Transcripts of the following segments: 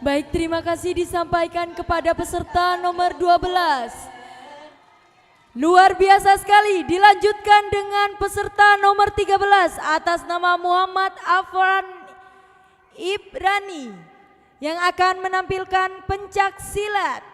Baik, terima kasih disampaikan kepada peserta nomor 12. Luar biasa sekali, dilanjutkan dengan peserta nomor 13 atas nama Muhammad Afran Ibrani yang akan menampilkan pencak silat.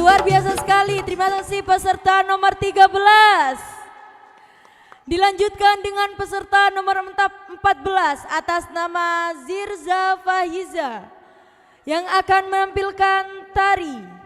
Luar biasa sekali, terima kasih peserta nomor 13. Dilanjutkan dengan peserta nomor 14 atas nama Zirza Fahiza yang akan menampilkan tari.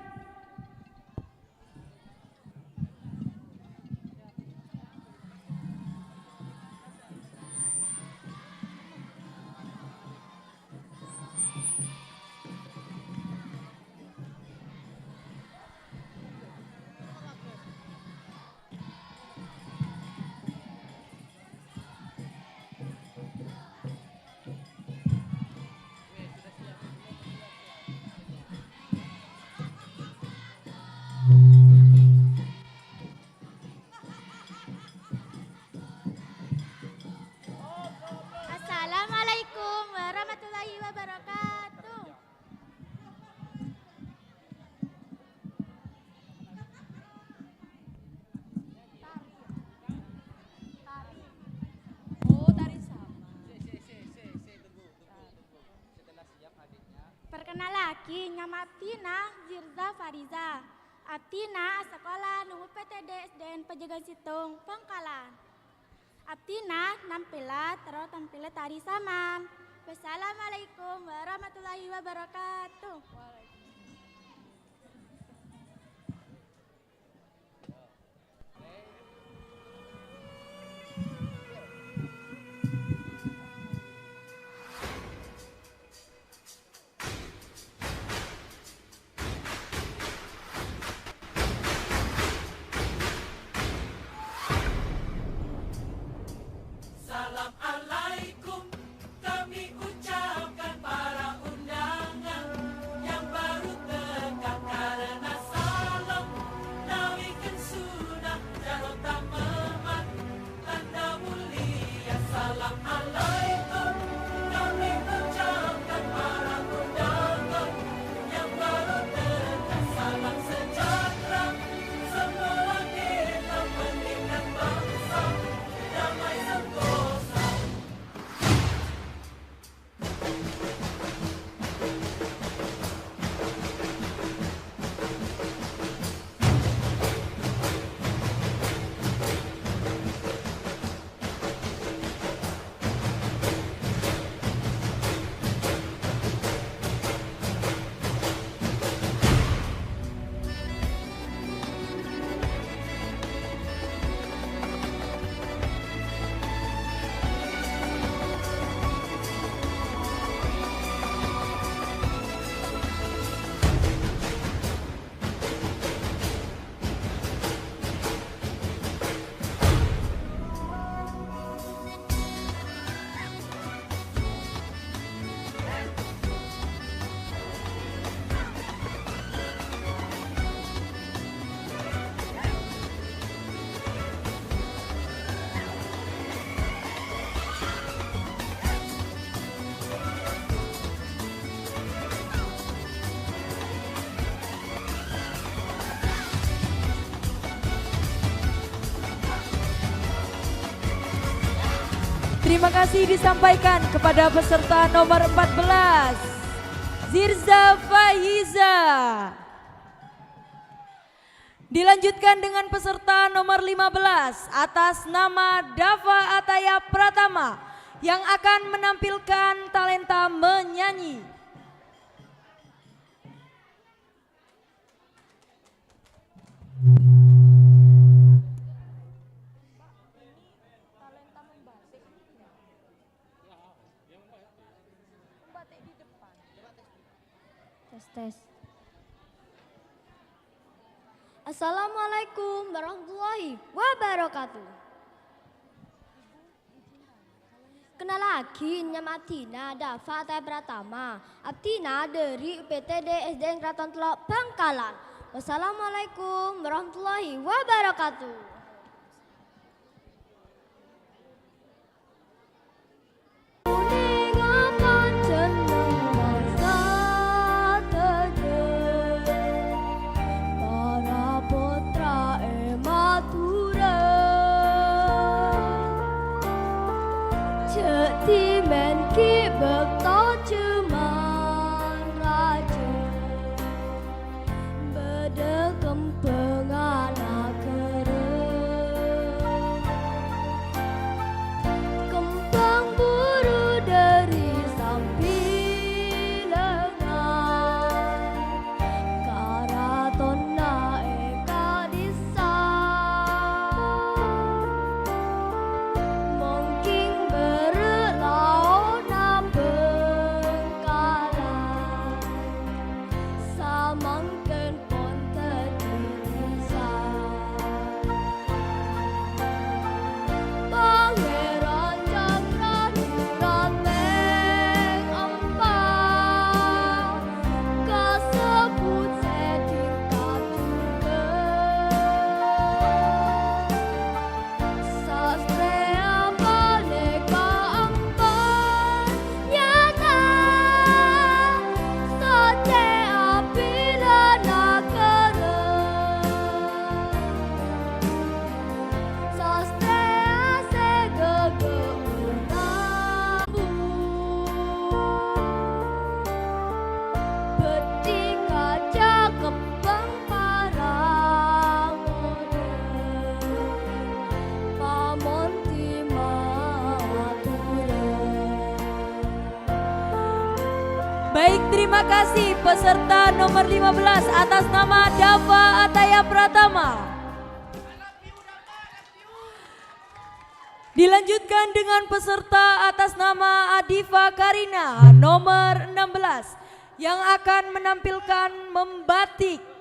lagi nama Aptina Zirza Fariza. Aptina sekolah nunggu PTD SDN Pejagan Situng, Pangkalan. Aptina nampila terus tampila tari saman. Wassalamualaikum warahmatullahi wabarakatuh. Terima kasih disampaikan kepada peserta nomor 14, Zirza Faiza. Dilanjutkan dengan peserta nomor 15 atas nama Dava Ataya Pratama yang akan menampilkan talenta menyanyi. Tes. Assalamualaikum warahmatullahi wabarakatuh. Kenal lagi nama Aptina Dava Ataya Pratama. Aptina dari UPTD SDN Kraton Telok Bangkalan. Wassalamualaikum warahmatullahi wabarakatuh. Mungkin berlalu terima kasih peserta nomor 15 atas nama Dava Ataya Pratama. Dilanjutkan dengan peserta atas nama Adifa Karina nomor 16 yang akan menampilkan membatik.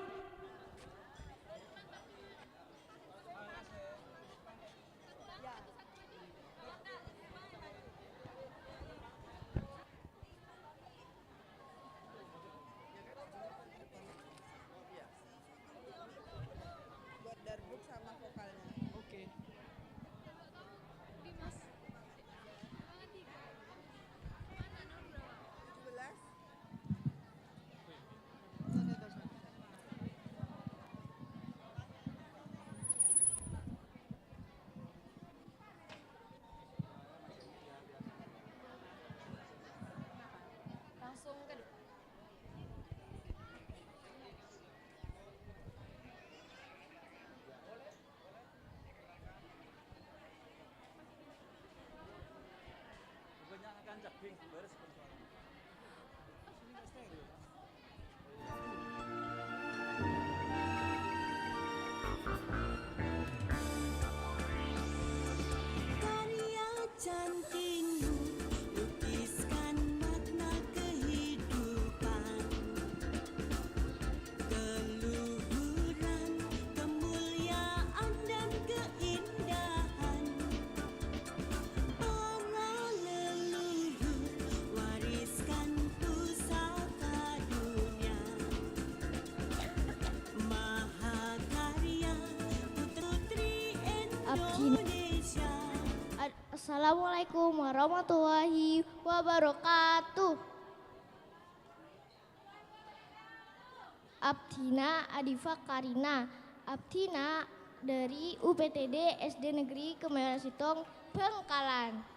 Cantikmu lukiskan makna kehidupan, keluhuran, kemuliaan dan keindahan. Para leluhur wariskan pusaka dunia, mahakarya putri Indonesia. Assalamualaikum warahmatullahi wabarakatuh. Abdina Adifa Karina. Abdina dari UPTD SD Negeri Kemewaran Sitong, Bangkalan.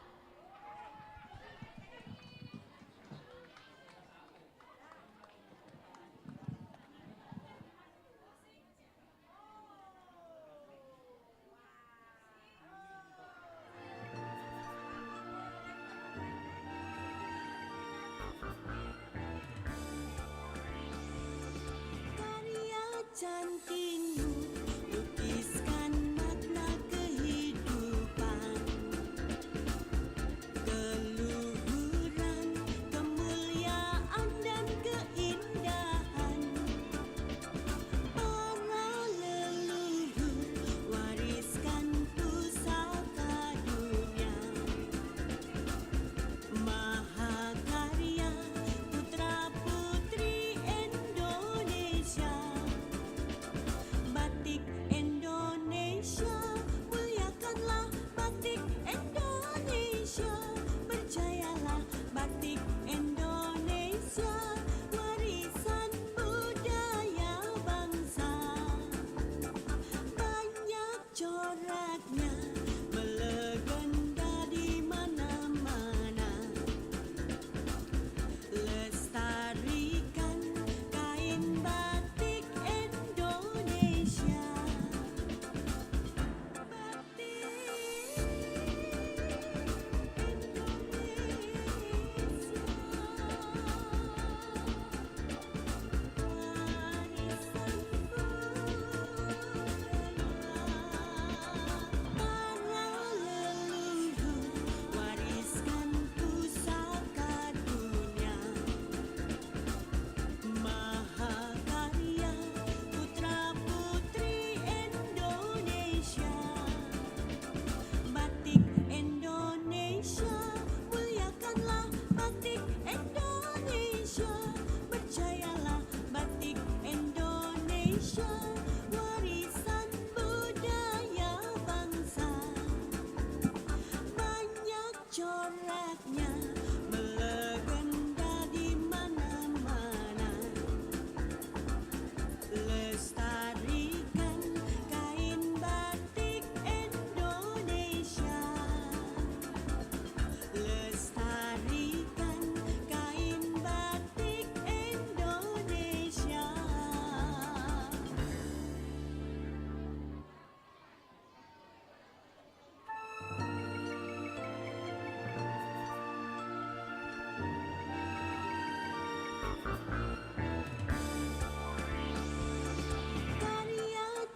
Cantikmu lukiskan makna kehidupan, keluhuran, kemuliaan dan keindahan. Para leluhur wariskan pusaka dunia, mahakarya putra putri Indonesia.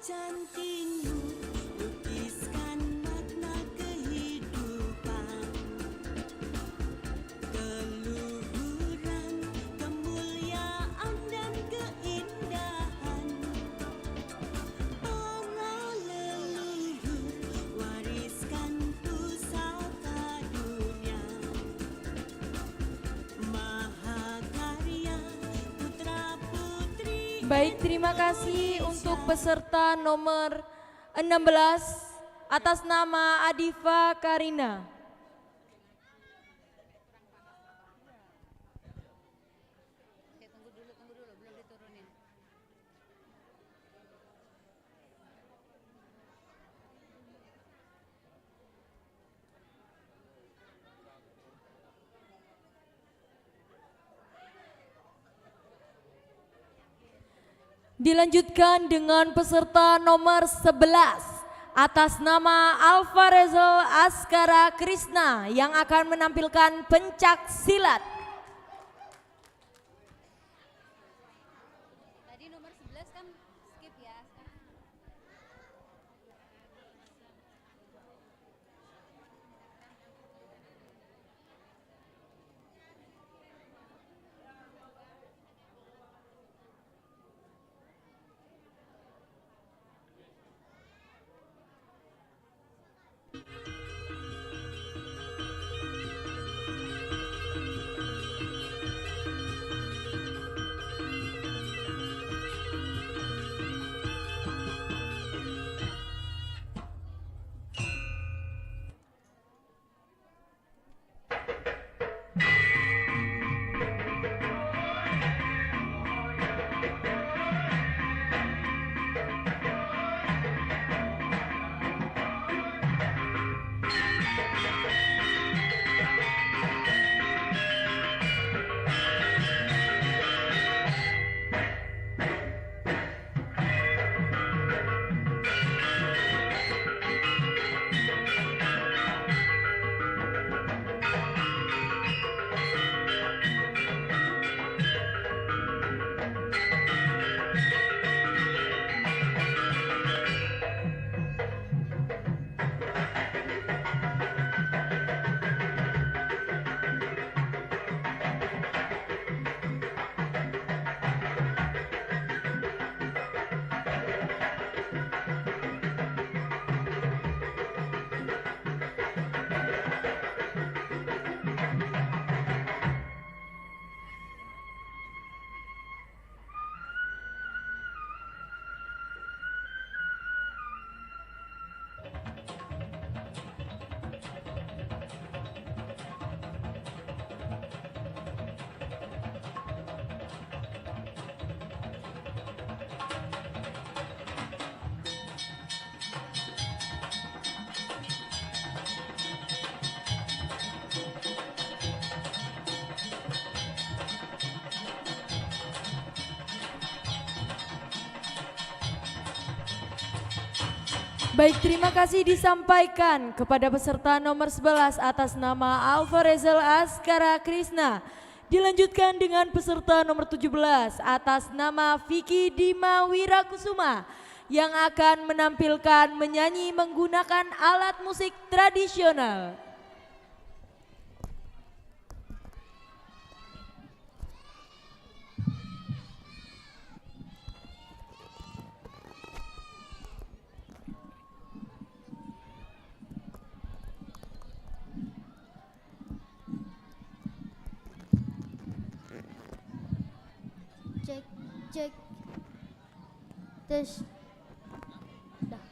cantikmu lukiskan makna kehidupan, keluhuran, kemuliaan dan keindahan. Para leluhur wariskan pusaka dunia, mahakarya putra putri. Baik, terima kasih untuk peserta nomor 16 atas nama Adifa Karina. Dilanjutkan dengan peserta nomor 11 atas nama Alvarezal Askara Krisna yang akan menampilkan pencak silat. Tadi nomor 11 kan skip ya. Baik, terima kasih disampaikan kepada peserta nomor 11 atas nama Alvarezal Askara Krisna. Dilanjutkan dengan peserta nomor 17 atas nama Vicky Dima Wirakusuma yang akan menampilkan menyanyi menggunakan alat musik tradisional. Cek, cek, tes, dah.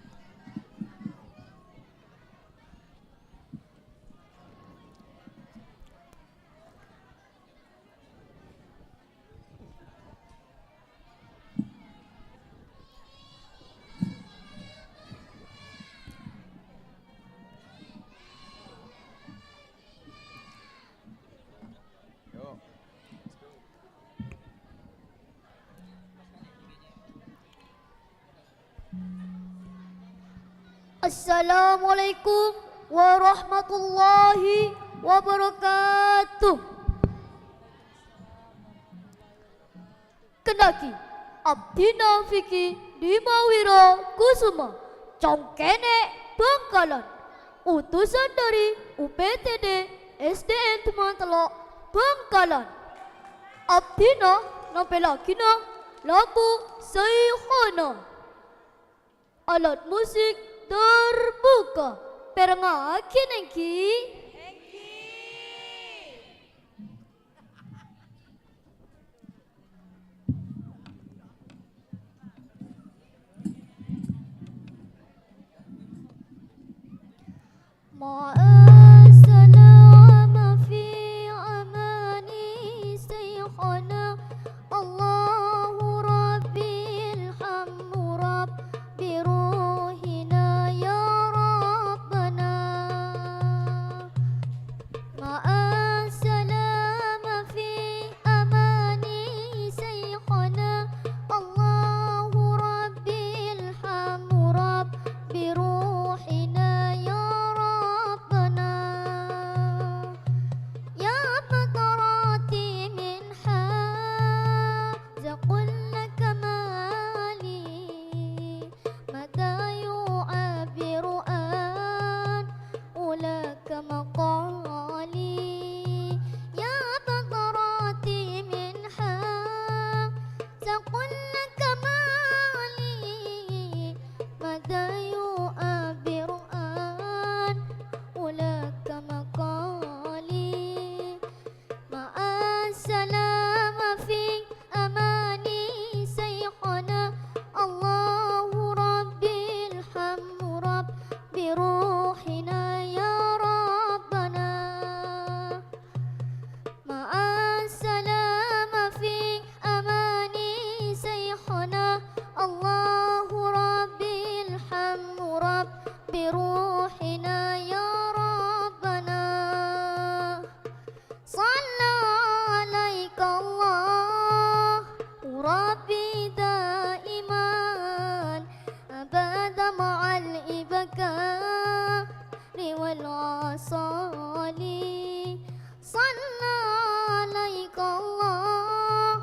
Assalamualaikum warahmatullahi wabarakatuh. Kendaki Abdina Vicky Dimawira Kusuma, Congkene Bangkalan, utusan dari UPTD SDN Teman Telok Bangkalan. Abdina nampilakina lagu Sayhana. Alat musik terbuka perangakin engki. Ma'asalama fi amani sayhana. Allahu Rabbil hamdu Rabbi ruhina ya Rabbana. Ma'asalama fi amani sayhana. Allahu Rabbil hamdu Rabbi ruhina ya Rabbana. Ya qatarati min haza qulna kamali. Mata yu'abiru an ulaka maqali. Ya qatarati min haza qulna kamali. Mata yu'abiru an ulaka maqali. Ma'asalama fi amani sayhana. Allahu Rabbil hamdu Rabbi ruhina ya Rabbana. Ma'asalama fi amani sayhana. Allahu Rabbil hamdu Rabbi ruhina ya Rabbana. Salla alaika Allah Rabbi daiman abada ma'al ibakari wal asali. Salla alaika Allah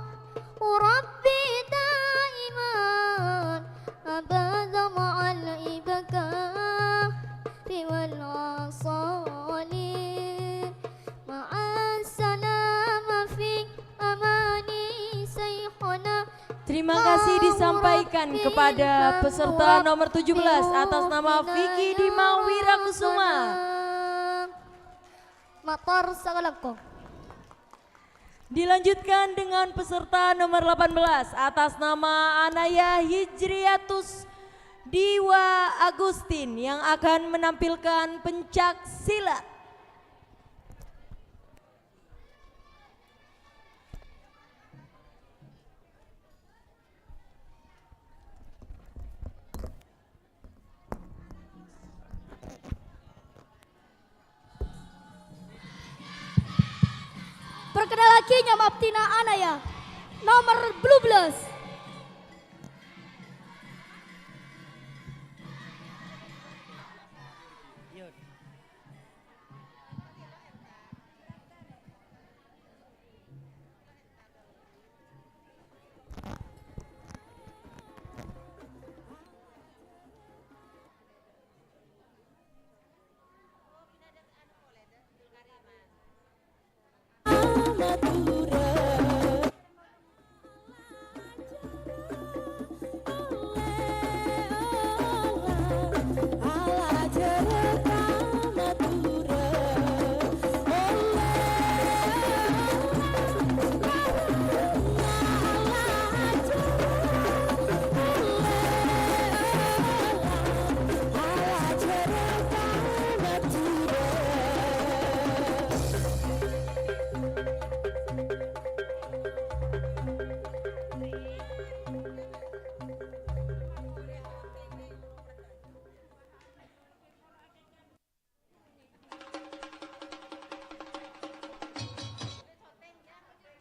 Rabbi daiman abada ma'al ibakari wal asali. Ma'asalama fi amani sayhana. Terima kasih disampaikan kepada peserta nomor 17 atas nama Vicky Dimawira Kusuma. Mator sakalangkong. Dilanjutkan dengan peserta nomor 18 atas nama Anaya Hijriatus Diwa Agustin yang akan menampilkan pencak silat. Perkenalkan Maptina Anaya, nomor 12.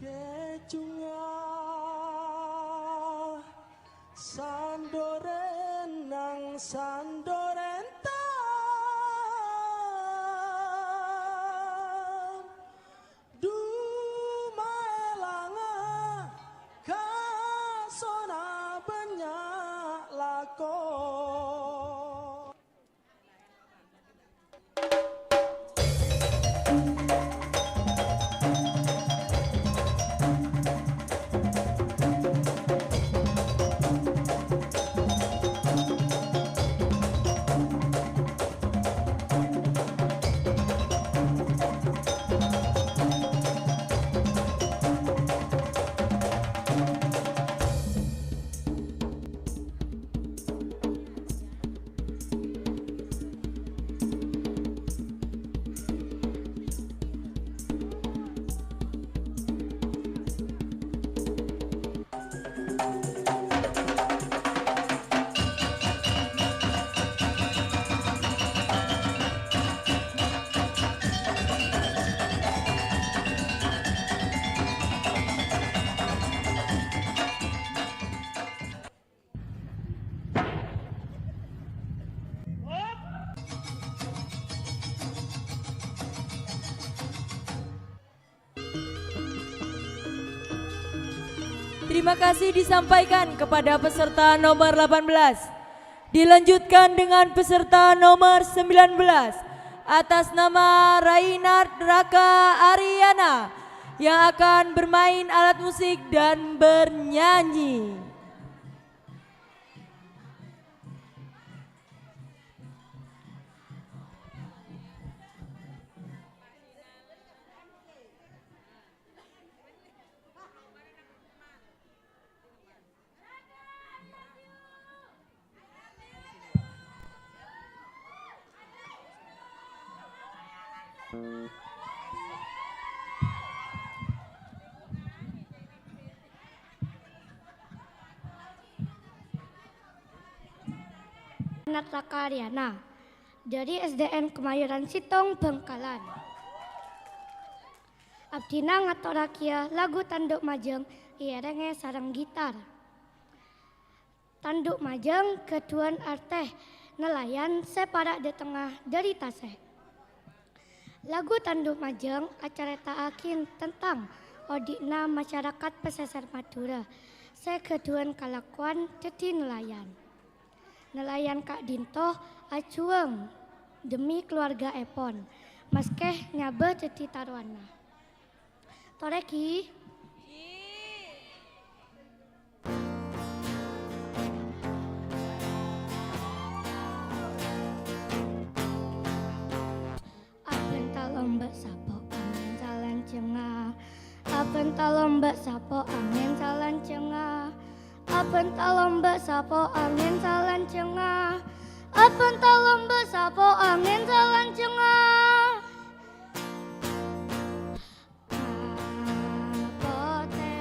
Kecunga sandoren nang sandoren tam dumaelanga kasona banyak Terima kasih disampaikan kepada peserta nomor 18. Dilanjutkan dengan peserta nomor 19 atas nama Rainard Raka Ariana yang akan bermain alat musik dan bernyanyi. Rainard Raka Ariana dari SDN Kemayoran Sitong, Bengkalan. Abdina ngatorakia lagu Tanduk Majeng ierenge sareng gitar. Tanduk Majeng ketuan arteh nelayan separak di tengah dari taseh. Lagu Tanduk Majeng acaritaakin tentang odikna masyarakat pesisir Madura. Sekeduan kalakuan jadi nelayan. Nelayan Kak Dinto acueng demi keluarga Epon. Maskeh nyabe jadi taruana. Toreki. Apen talomba sapo angin salan cengah. Apen talomba sapo angin salan cengah. Apen talomba sapo angin salan cengah. Apen talomba sapo angin salan cengah. Apote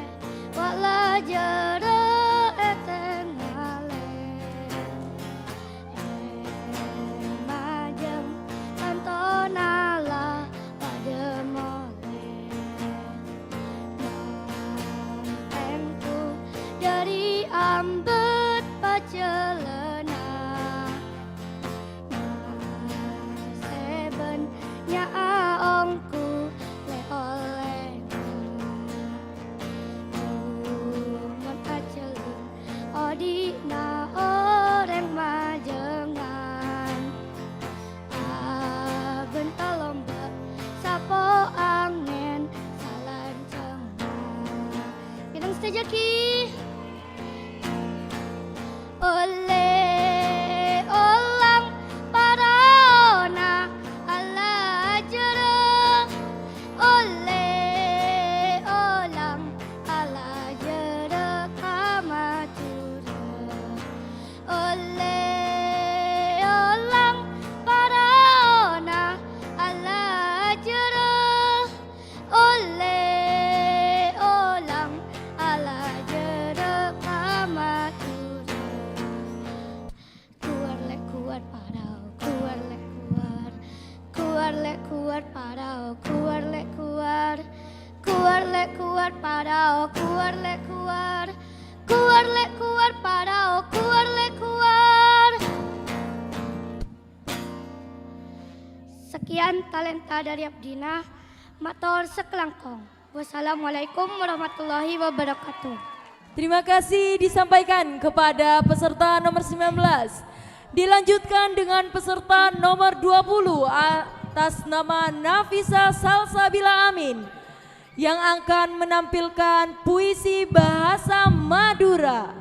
wala jero etengale. Majeng antonala pada mole. Mantenku dari ambet pacelena. Seben nyaongku le oleh. Umat acelun odina orang majengan. Aben talomba sapo angin salan cengah. Bidang sejaki. Ole olang paraona ala jero. Ole olang ala jero kamatura. Ole olang paraona ala jero. Ole olang ala jero kamatura. Kuar le kuar parau, kuar le kuar. Kuar le kuar parau, kuar le kuar. Kuar le kuar parau, kuar le kuar. Kuar le kuar parau, kuar le kuar. Sekian talenta dari Abdina, matur sekelangkong. Wassalamualaikum warahmatullahi wabarakatuh. Terima kasih disampaikan kepada peserta nomor 19. Dilanjutkan dengan peserta nomor 20 atas nama Nafisa Salsabila Amin yang akan menampilkan puisi bahasa Madura.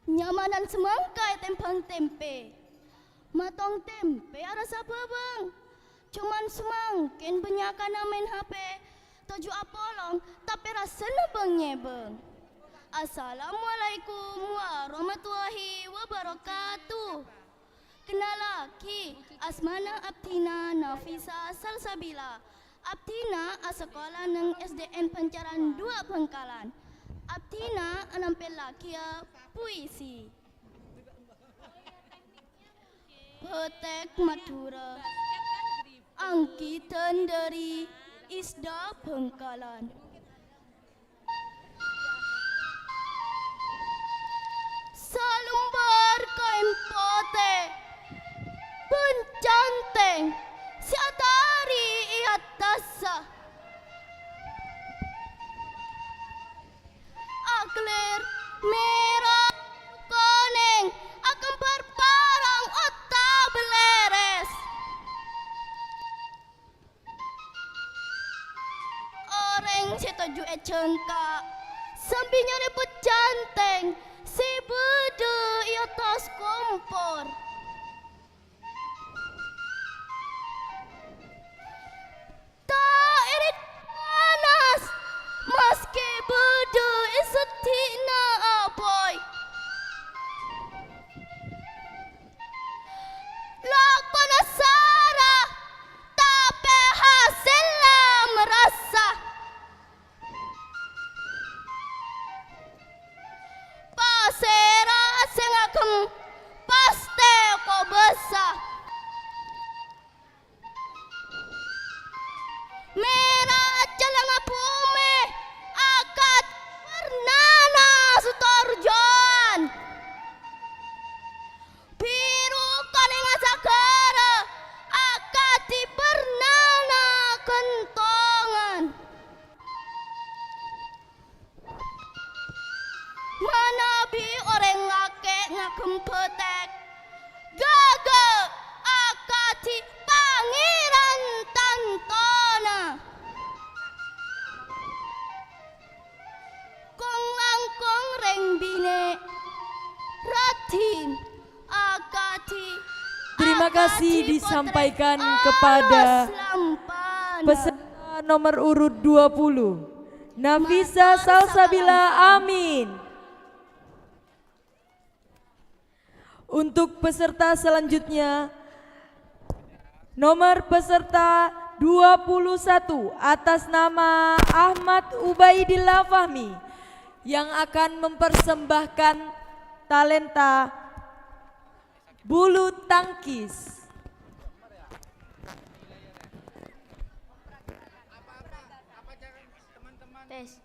Nyamanan semangkai tempang tempe. Matong tempe rasa bebeng. Cuman semangkin benyakan main HP. Tujuh apolong tapi rasanya beng-nyebeng. Assalamualaikum warahmatullahi wabarakatuh. Kenalaki asmana Abdina Nafisa Salsabila. Abdina sekolah neng SDN Pancaran 2 Bengkalan. Abdina nampil lagi ya puisi. Petek Madura, angkitan dari Isda Bengkalan. Salumbar kain pote, pencanteng, siatari iatasa. Akler merah kuning akan berparang otak beleres. Orang setuju cengkak sambinya ribut janteng si bede i atas kompor. Tak irit panas meski bede i setina apoy. Lakona Sarah tapi hasilnya merasa. Pasera sengakam paste ko besar. Merah jalan bumi akad bernana sutorjon. Biru kalinga sakara akad di bernana kentongan. Manabi orang ngake ngakem petek gaga akati pangeran tantona. Kong langkong reng bine ratin akati. Terima kasih disampaikan kepada peserta nomor urut 20, Nafisa Salsabila Amin. Untuk peserta selanjutnya, nomor peserta 21 atas nama Ahmad Ubaidillah Fahmi yang akan mempersembahkan talenta bulu tangkis. Tes.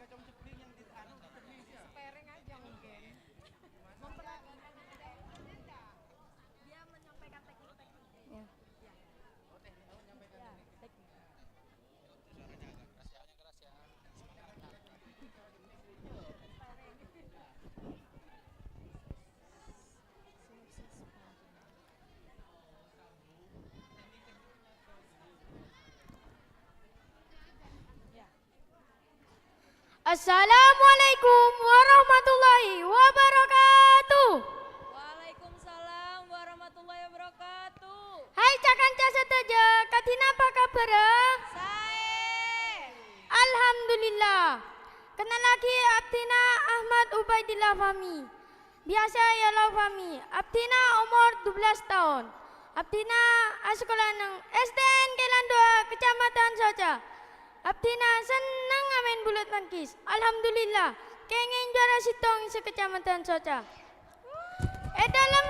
Assalamualaikum warahmatullahi wabarakatuh. Waalaikumsalam warahmatullahi wabarakatuh. Hai cakanca seteja, katina apa kabar? Sae. Alhamdulillah. Kenal lagi Abdina Ahmad Ubaidillah Fahmi. Biasa ya lau Fahmi. Abdina umur 12 tahun. Abdina sekolah nang SDN Kelan 2 Kecamatan Soca. Abdina senang main bulu tangkis. Alhamdulillah. Kengen juara sitong sekecamatan Soca. Dalam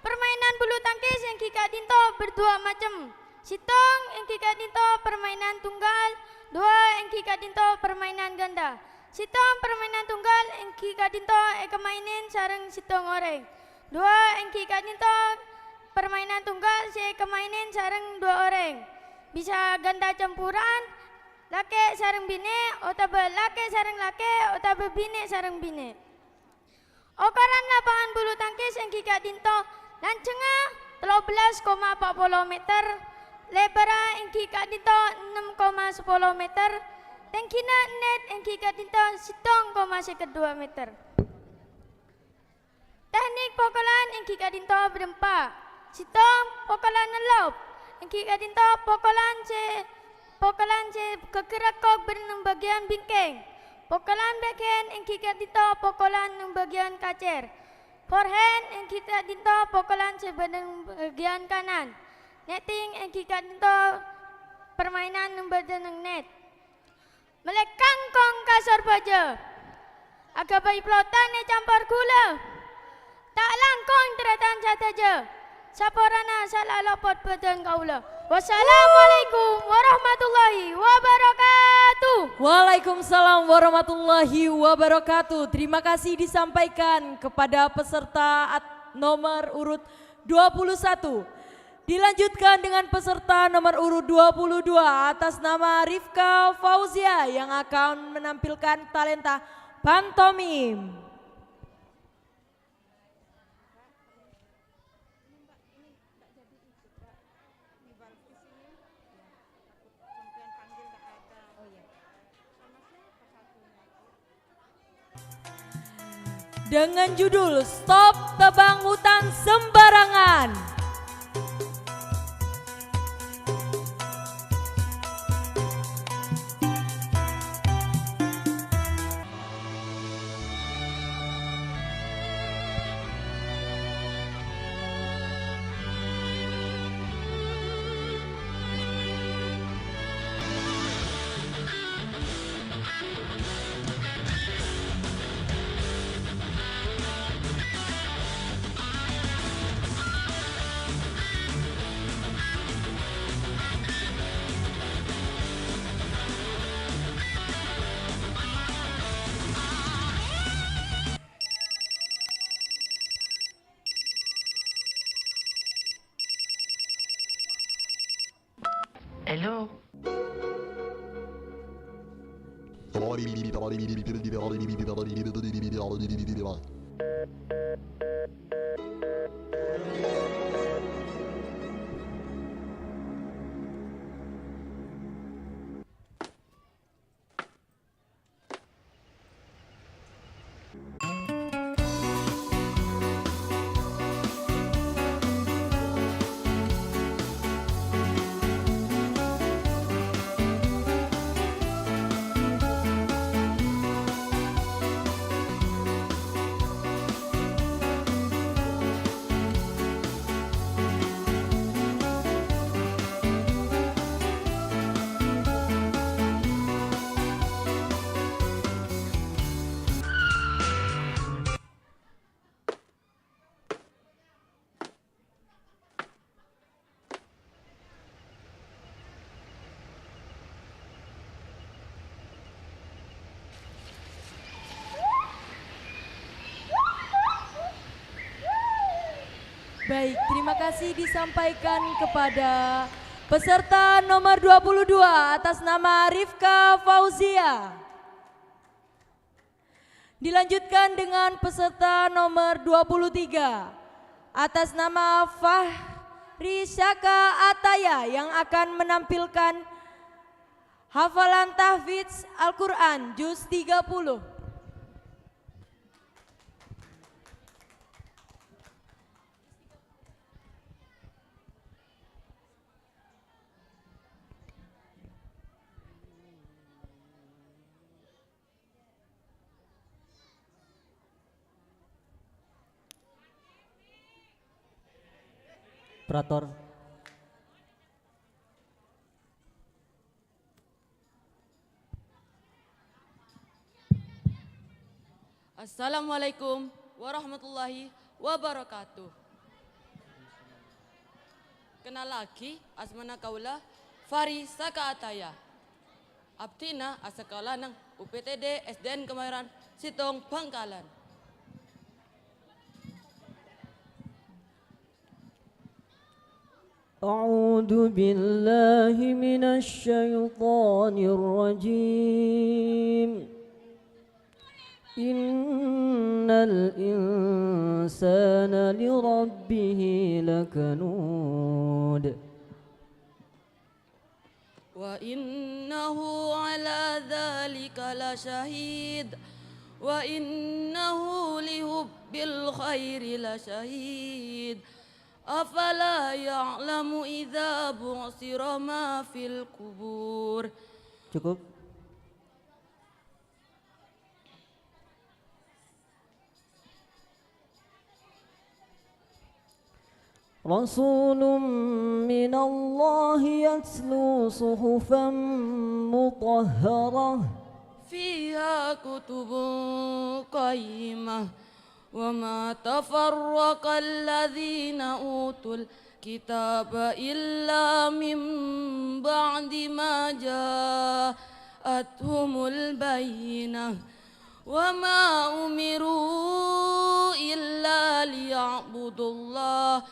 permainan bulu tangkis yang Kika Dinto berdua macam. Sitong yang Kika Dinto permainan tunggal. Dua yang Kika Dinto permainan ganda. Sitong permainan tunggal yang Kika Dinto kemainin sareng sitong oreng. Dua yang Kika Dinto permainan tunggal saya kemainin sareng dua oreng. Bisa ganda campuran. Lake sareng bine, otabe lake sareng lake, otabe bine sareng bine. Ukuran lapangan bulu tangkis yang Kika Dinto lancengah 13,40 meter, lebarnya yang Kika Dinto 6,10 meter, tengkina net yang Kika Dinto 7,2 meter. Teknik pukulan yang Kika Dinto berempat, sitong pukulan nelop, yang Kika Dinto pukulan kegerakok bernang bagian bingkeng. Pukulan backhand yang Kika Dinto pukulan nang bagian kacer. Forehand yang Kika Dinto pukulan sebenang bagian kanan. Netting yang Kika Dinto permainan nang badan net. Melek kangkong kasar baja. Aga bayi plotan campur gula. Tak langkong teratan saja. Saporana salah lopot badan kaula. Wassalamualaikum warahmatullahi wabarakatuh. Waalaikumsalam warahmatullahi wabarakatuh. Terima kasih disampaikan kepada peserta nomor urut 21. Dilanjutkan dengan peserta nomor urut 22 atas nama Rifka Fauzia yang akan menampilkan talenta pantomim. Dengan judul Stop Tebang Hutan Sembarangan. Hello. Baik, terima kasih disampaikan kepada peserta nomor 22 atas nama Rifka Fauzia. Dilanjutkan dengan peserta nomor 23 atas nama Fahri Syaka Ataya yang akan menampilkan hafalan tahfidz Al-Quran juz 30. Operator. Assalamualaikum warahmatullahi wabarakatuh. Kenal lagi asmana kaula Fahri Syaka Ataya. Abdina asakala nang UPTD SDN Kemayoran Sitong Bangkalan. أعوذ بالله من الشيطان الرجيم إن الإنسان لربه لكنود وإنه على ذلك لشهيد وإنه لحب الخير لشهيد أفلا يعلم إذا بعثر ما في القبور. Cukup. رسول من الله يتلو صحفا مطهرة فيها كتب قيمة وما تفرق الذين أوتوا الكتاب إلا من بعد ما جاءتهم البينة وما أمروا إلا ليعبدوا الله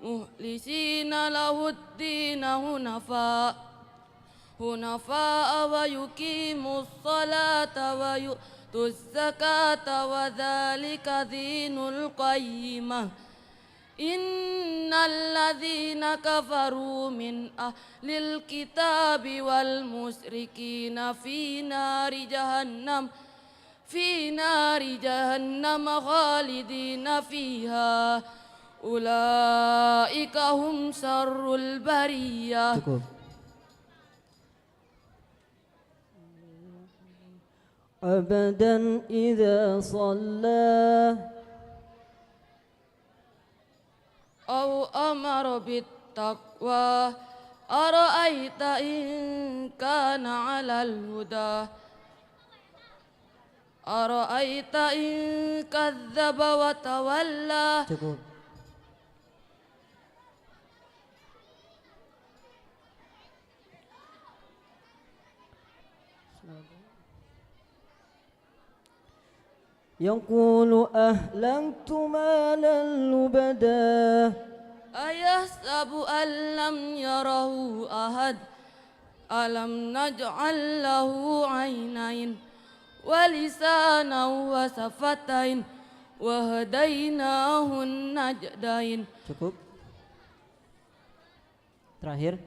مخلصين له الدين حنفاء ويقيموا الصلاة ويؤتوا الزكاة وذلك دين القيمة إن الذين كفروا من أهل الكتاب والمشركين في نار جهنم خالدين فيها أولئك هم شر البرية. Cukup. أبدا إذا صلى أو أمر بالتقوى أرأيت إن كان على الهدى أرأيت إن كذب وتولى. Cukup. يقول أهلكت مالا لبدا أيحسب أن لم يره أحد ألم نجعل له عينين ولسانا وشفتين وهديناه النجدين. Cukup. Terakhir.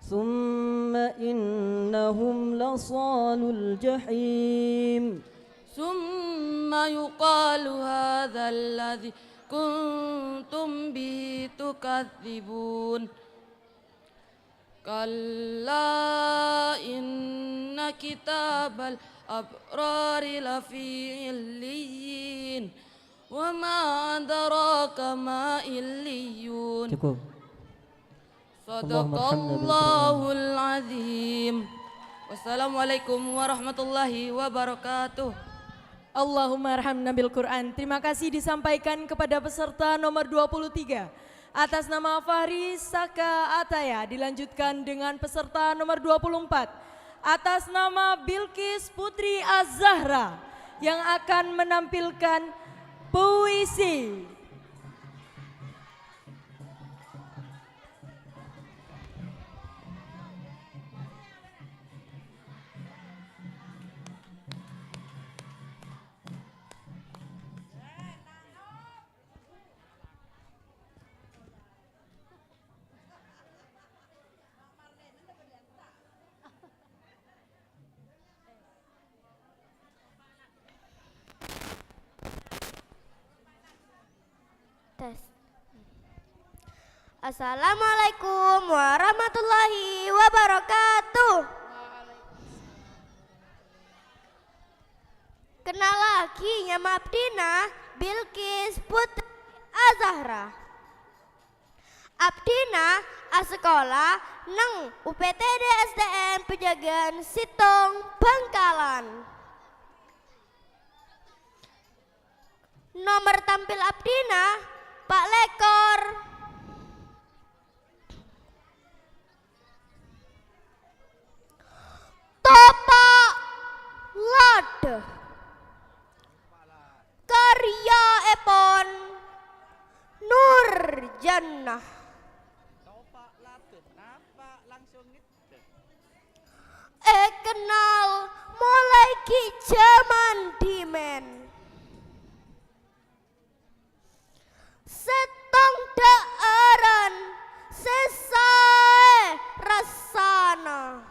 ثم إنهم لصال الجحيم ثم يقال هذا الذي كنتم به تكذبون كلا إن كتاب الأبرار لفي عليين وما أدراك ما عليون. Cukup. Sadaqallahul azim. Wassalamualaikum warahmatullahi wabarakatuh. Allahumma arhamna bil Quran. Terima kasih disampaikan kepada peserta nomor 23 atas nama Fahri Saka Ataya. Dilanjutkan dengan peserta nomor 24 atas nama Bilqis Putri Az-Zahra yang akan menampilkan puisi. Assalamualaikum warahmatullahi wabarakatuh. Kenal lagi nama Abdina Bilqis Putri Az-Zahra. Abdina sekolah nang UPTD SDN Pejagaan Situng Bangkalan. Nomor tampil Abdina Pak Lekor. Topak Lade karya Epon Nur Jannah. Topak Lade napa langsung itu? Kenal mulai ki zaman dimen setong daaran sesae rasana.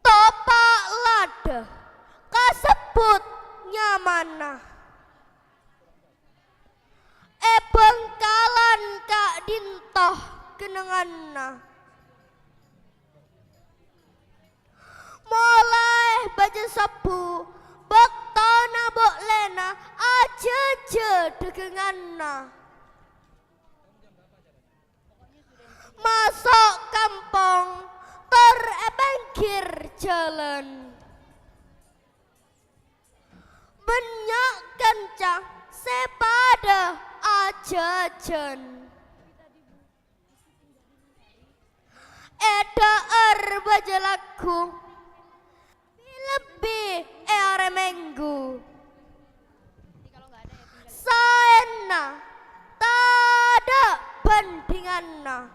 Topak Lade kasebut nyamanah Bangkalan kak dintoh kenanganna mulai baca sabu baktana bok lena aja daganganna. Masuk kampung pinggir jalan. Banyak kencang sepada ajajan. Edaar baca lagu lebih are minggu. Saena tada bandinganna.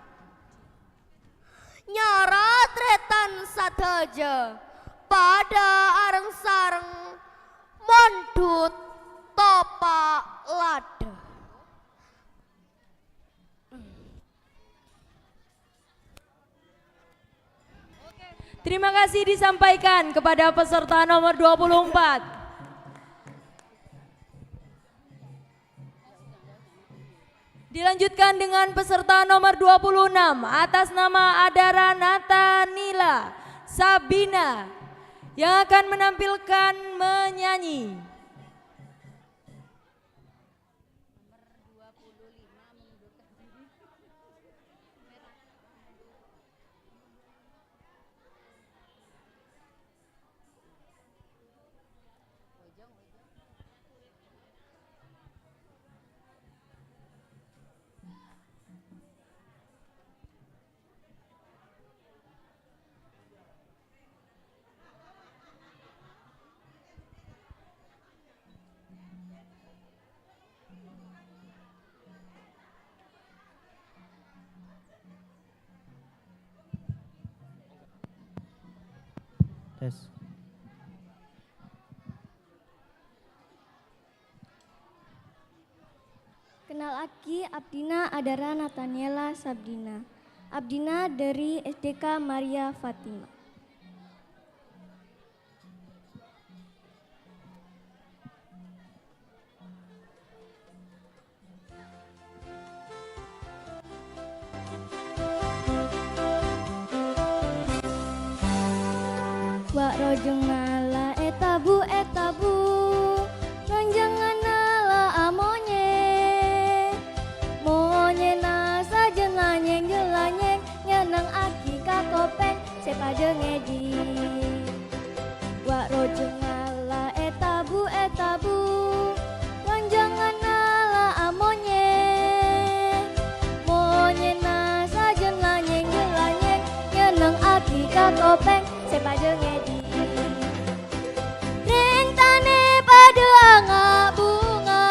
Nyarat retan sadaja pada areng sareng mondut topa lada. Terima kasih disampaikan kepada peserta nomor 24. Dilanjutkan dengan peserta nomor 26 atas nama Adara Natanila Sabina yang akan menampilkan menyanyi. Tes. Kenal lagi Abdina Adara Nathaniela Sabdina. Abdina dari SDK Maria Fatima. Wak rojong ngala etabu ranjangan nala amonye monye na sajen lanyeng jelanyeng nyeneng aki kakopeng sepada ngedi. Wak rojong ngala etabu ranjangan nala amonye monye na sajen lanyeng jelanyeng nyeneng aki kakopeng sepada ngedi. Rintane pada angga bunga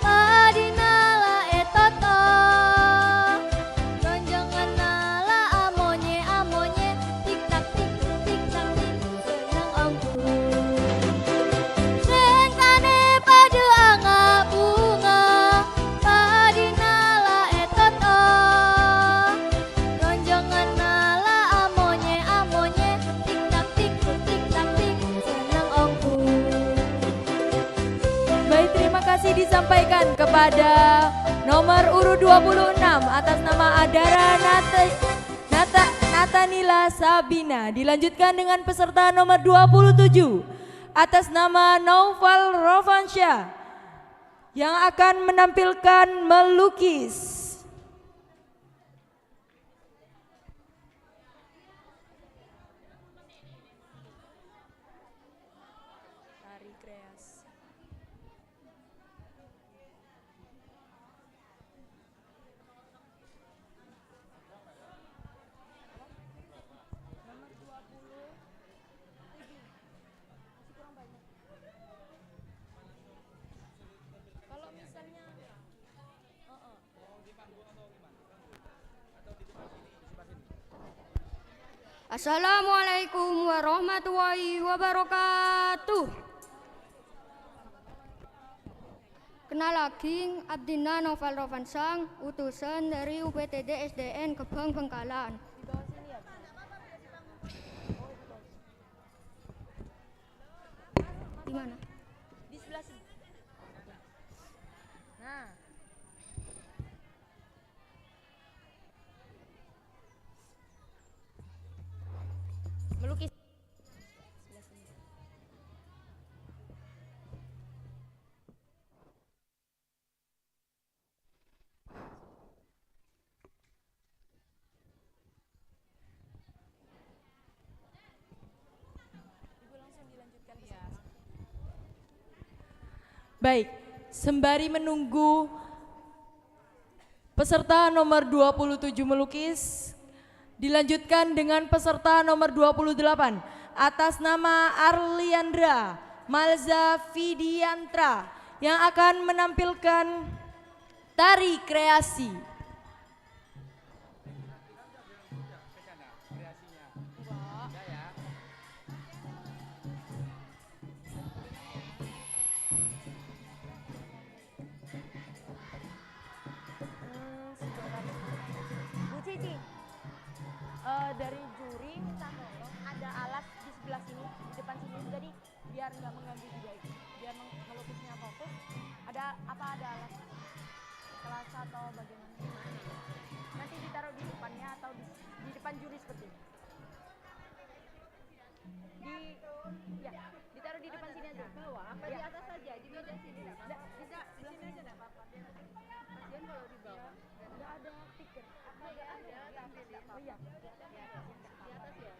padinala etoto lonjongan nala amonye tik tak tik senang ongku. Rintane pada angga bunga padinala etoto lonjongan nala amonye tik tak tik senang ongku. Baik, terima kasih disampaikan kepada nomor urut 26 atas nama Adara Natanila Sabina. Dilanjutkan dengan peserta nomor 27 atas nama Naufal Rovansyah yang akan menampilkan melukis. Assalamualaikum warahmatullahi wabarakatuh. Kenal lagi Abdina Noval Rovansang, utusan dari UPTD SDN Gebang Bengkalan. Di mana? Di sebelah sini. Nah. Melukis. Baik, sembari menunggu peserta nomor 27 melukis, dilanjutkan dengan peserta nomor 28 atas nama Arliandra Malza Vidiantra yang akan menampilkan tari kreasi. Bu Cici, dari juri minta tolong ada alat di sebelah sini, di depan sini, jadi biar nggak mengganggu juga, biar melukisnya fokus. Ada alat? Kelas atau bagaimana? Nanti ditaruh di depannya atau di depan juri seperti ini. Ditaruh di depan sini aja. Bawah apa di atas saja? Di meja sini enggak? Bisa di sini aja enggak apa-apa. Kasihan kalau di bawah. Enggak ada stiker. Enggak ada, tapi oh iya. Di atas ya.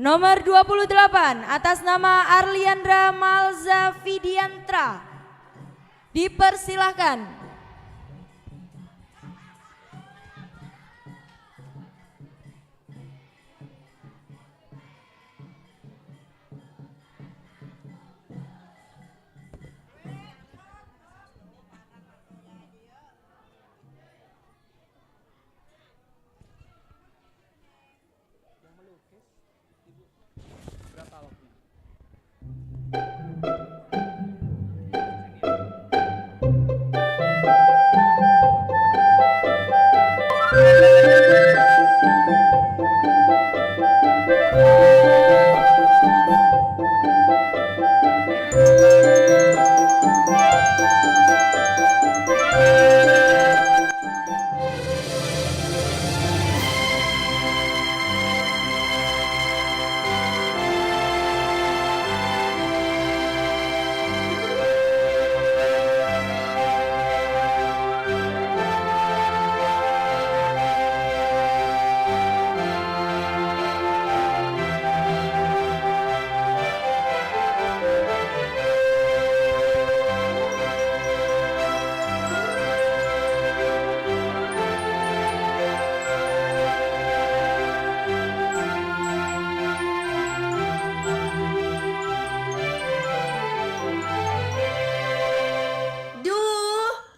Nomor 28 atas nama Arliandra Malza Vidiantra. Dipersilahkan. Berapa waktunya?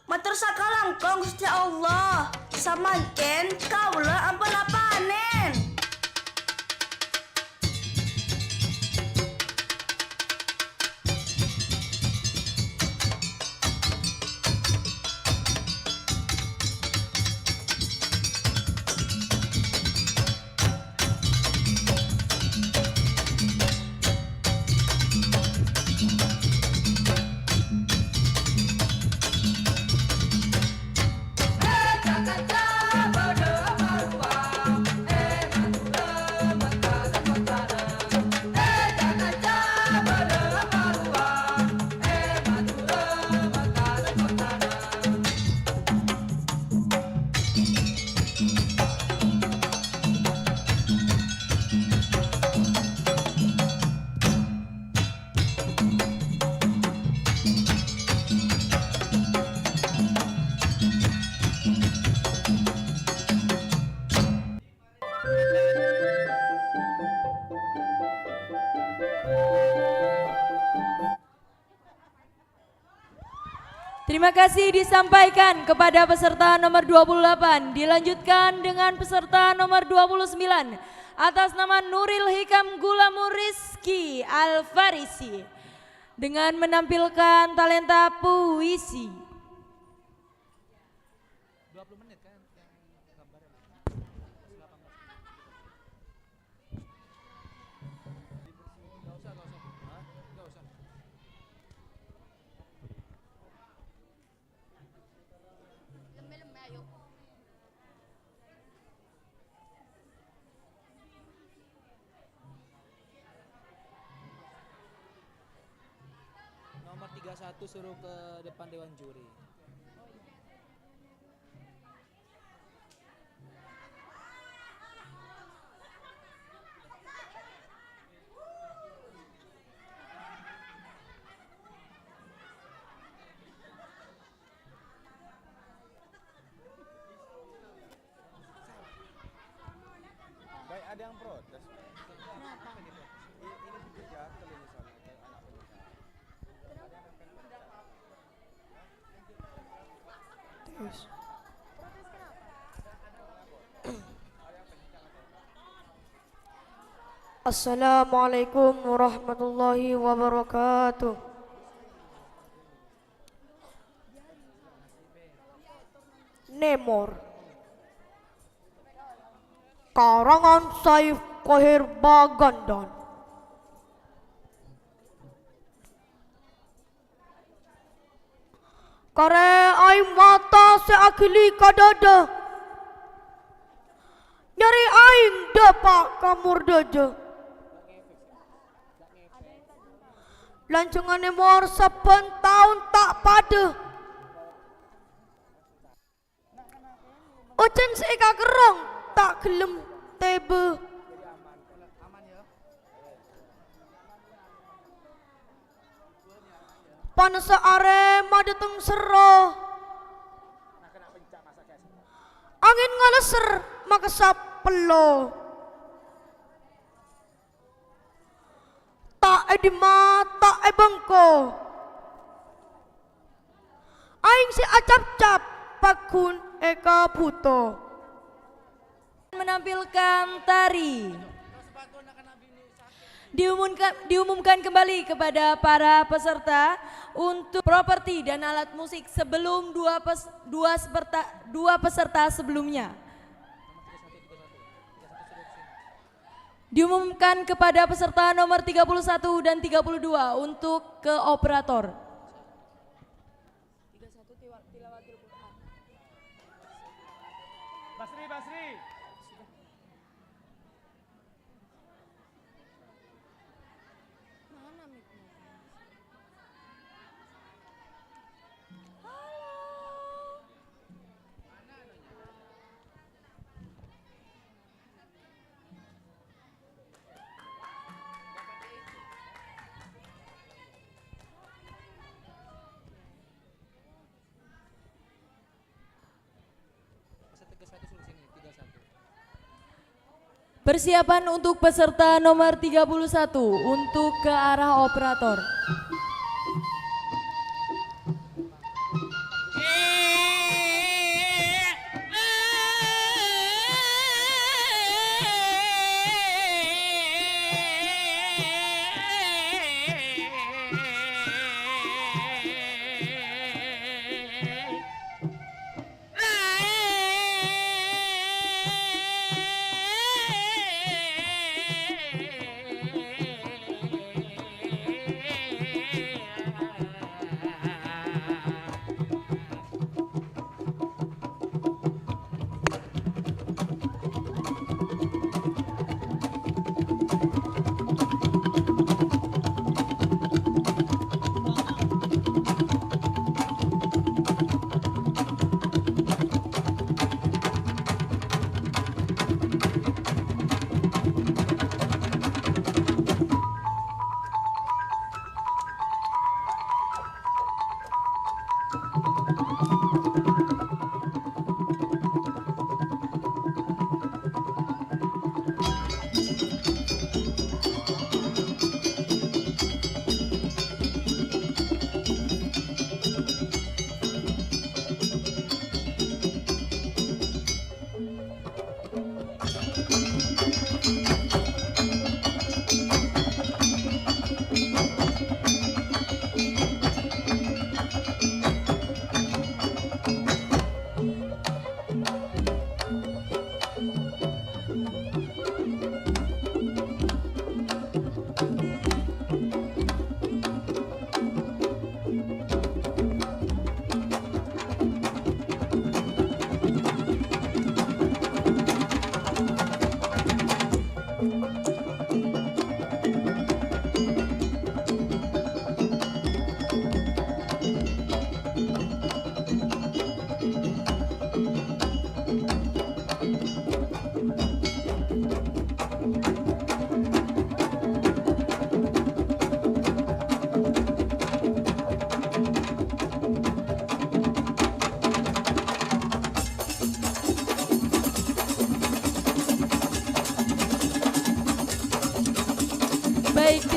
Matur sakalangkong Gusti Allah. Samangken kaula ampun panen. Bodo amat, Terima kasih disampaikan kepada peserta nomor 28. Dilanjutkan dengan peserta nomor 29 atas nama Nuril Hikam Gulamu Rizky Al-Farisi dengan menampilkan talenta puisi. 20 menit kan yang gambarnya. Enggak usah. Hah? Enggak usah. Lembe-lembe ayo. Nomor 31 suruh ke depan dewan juri. Baik, ada yang protes. Kenapa? Ini bekerja kalau misalnya kayak anak penyidik. Terus. Assalamualaikum warahmatullahi wabarakatuh. Nemor. Karangan Saif Kohir Bagandan. Kare aing mata seakili kadada. Nyari aing depak kamur deje. Lancangan mor saben tahun tak pada. Ucen seika gerong tak gelem tebe. Panasa Arema dateng sero. Angin ngaleser maka sapelo. Tak edima tak bengko. Aing si acap-cap pakun eka puto. Menampilkan tari. Diumumkan kembali kepada para peserta untuk properti dan alat musik sebelum dua peserta sebelumnya. Diumumkan kepada peserta nomor 31 dan 32 untuk ke operator. Basri. Persiapan untuk peserta nomor 31 untuk ke arah operator.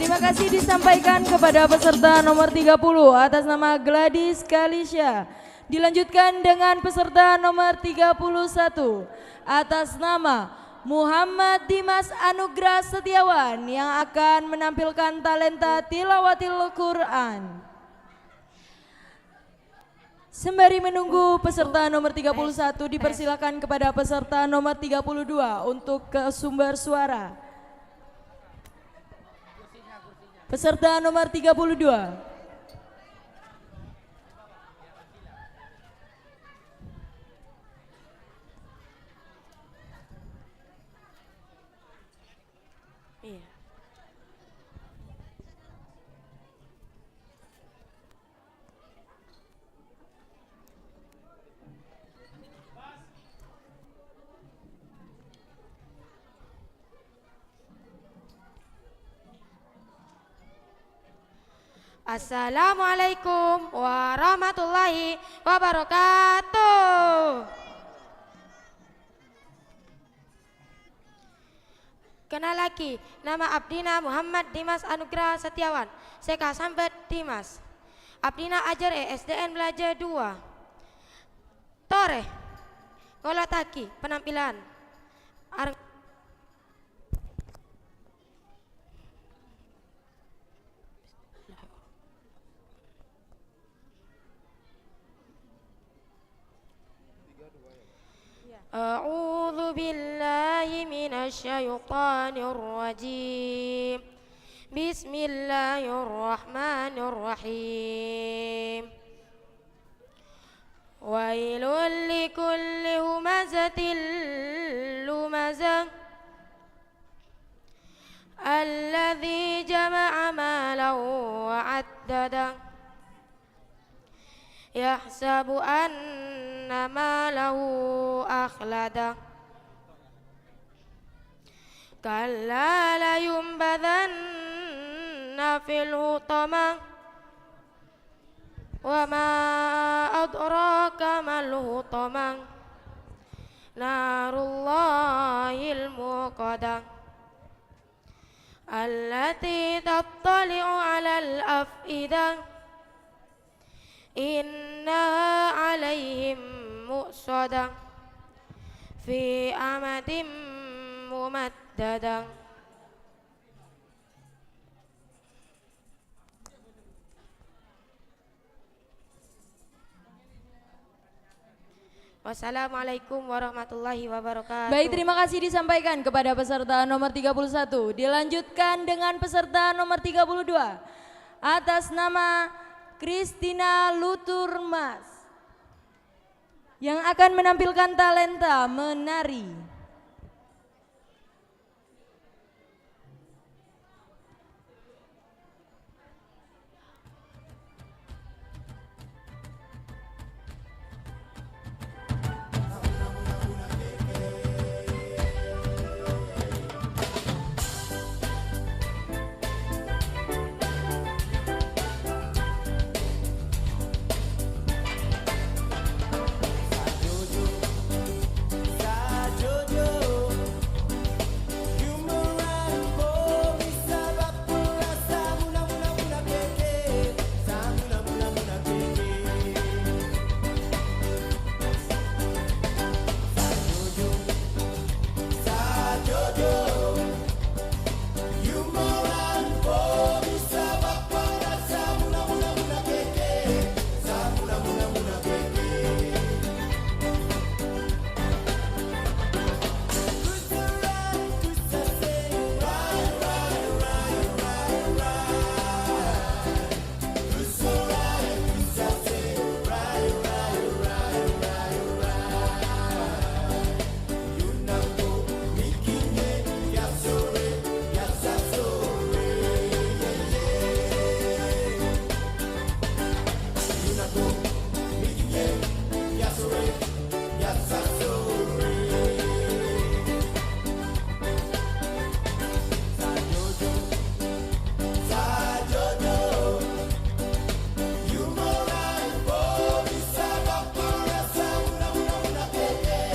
terima kasih disampaikan kepada peserta nomor 30 atas nama Gladys Kalisha. Dilanjutkan dengan peserta nomor 31 atas nama Muhammad Dimas Anugrah Setiawan yang akan menampilkan talenta tilawatil Quran. Sembari menunggu peserta nomor 31, dipersilakan kepada peserta nomor 32 untuk ke sumber suara. Peserta nomor 32. Assalamualaikum warahmatullahi wabarakatuh. Kenal lagi, nama Abdina Muhammad Dimas Anugrah Setiawan, Seka Sambat Dimas. Abdina ajar SDN belajar 2. Tore, ngolataki penampilan. A'udzu billahi minasyaitonir rajim. Bismillahirrahmanirrahim. Wailul likulli humazatil lumazah alladzi jama'a malan wa 'addadah yahsabu anna malahu akhladah kalla la yunbadanna fil hutamah wa ma adraka mal hutamah narullahil muqadah allati tattali'u 'alal afidah inna 'alaihim muqsadah fi amadim mumaddadah. Wassalamualaikum warahmatullahi wabarakatuh. Baik, terima kasih disampaikan kepada peserta nomor 31. Dilanjutkan dengan peserta nomor 32 atas nama Christina Luturmas yang akan menampilkan talenta menari.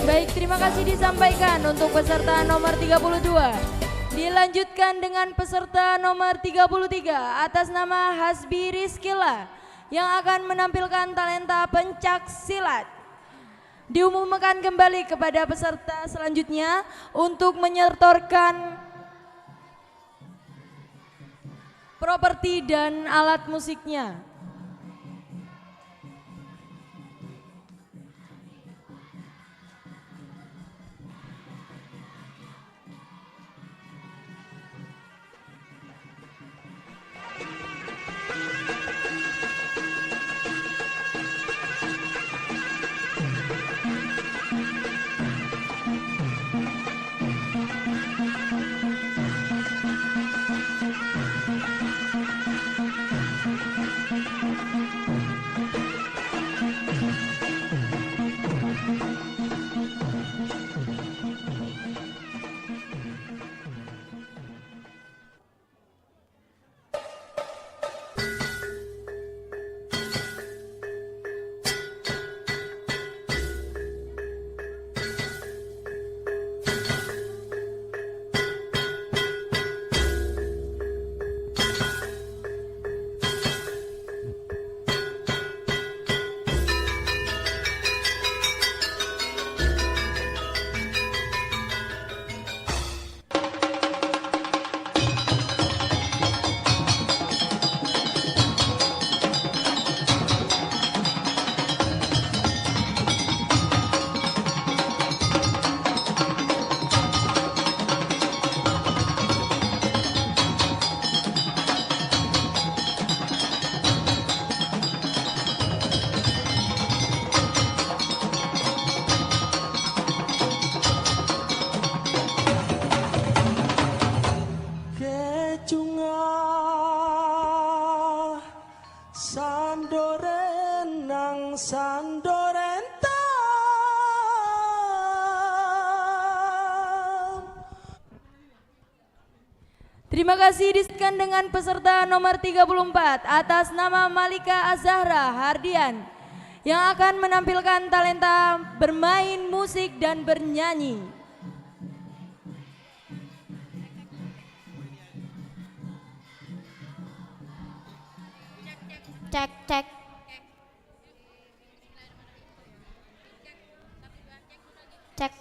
Baik, terima kasih disampaikan untuk peserta nomor 32 Dilanjutkan dengan peserta nomor 33 atas nama Hasbi Rizkila yang akan menampilkan talenta pencak silat. Diumumkan kembali kepada peserta selanjutnya untuk menyetorkan properti dan alat musiknya. Terima kasih disediakan dengan peserta nomor 34 atas nama Malika Azahra Hardian yang akan menampilkan talenta bermain musik dan bernyanyi. Cek cek. Cek.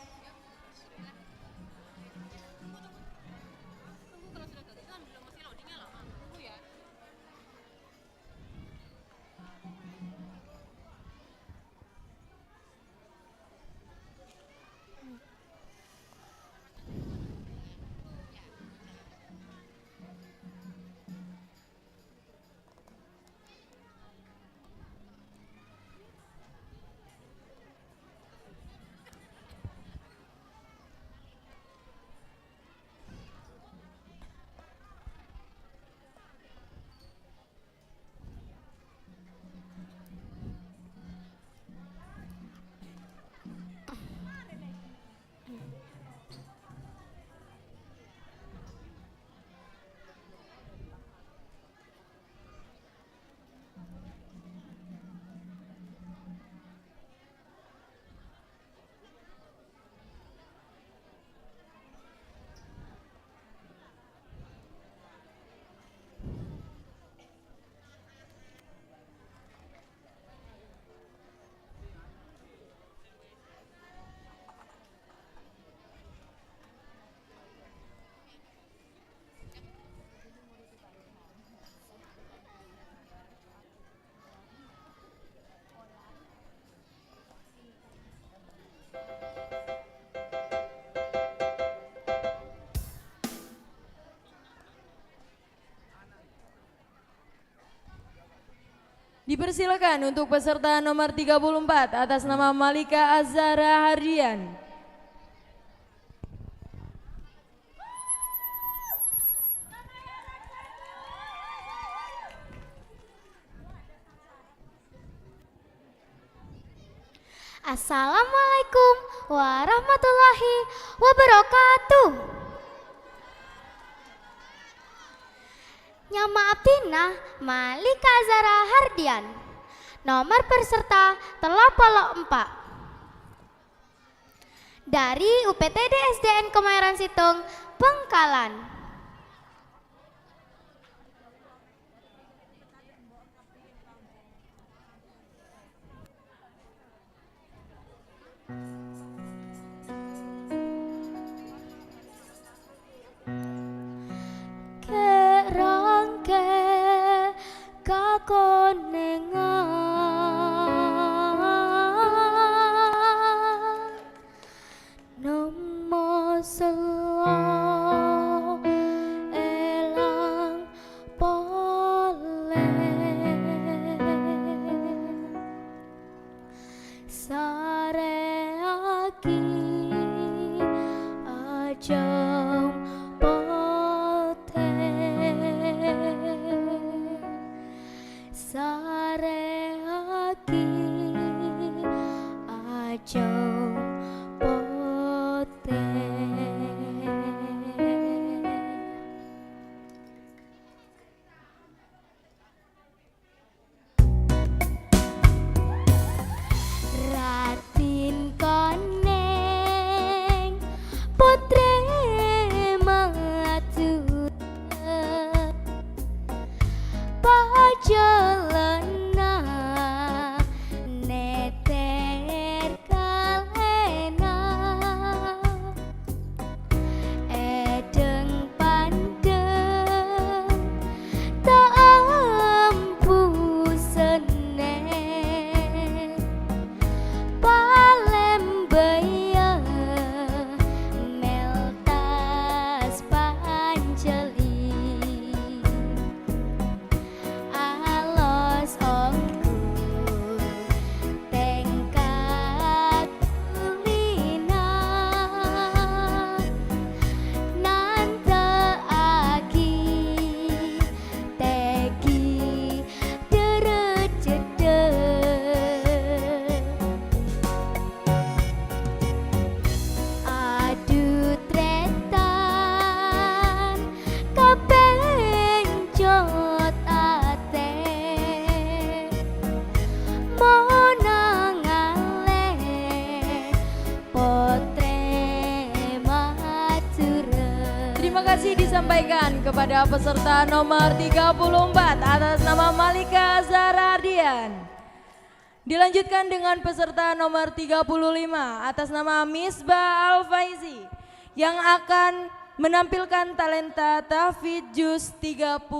Dipersilakan untuk peserta nomor 34 atas nama Malika Azahra Hardian. Assalamualaikum warahmatullahi wabarakatuh. Nama Abdina Malika Azahra Hardian. Nomor peserta 84. Dari UPTD SDN Kemayoran Situng, Bengkalan. Kerangke kakonengan nemo selo elang pole sareaki ajam pote sareaki ajam pote. Ratin koneng putre matur pajalana neter kalena edeng pandeng tak ampu senen Palembaya meltas panceli alos ongku tengkat kulina nantaaki tegi deret jedek adu tretan kapencot ate monangale potre mature. Terima kasih disampaikan kepada peserta nomor 34 atas nama Malika Zarardian. Dilanjutkan dengan peserta nomor 35 atas nama Misbah Al-Faizi yang akan menampilkan talenta Tahfidz Juz 30.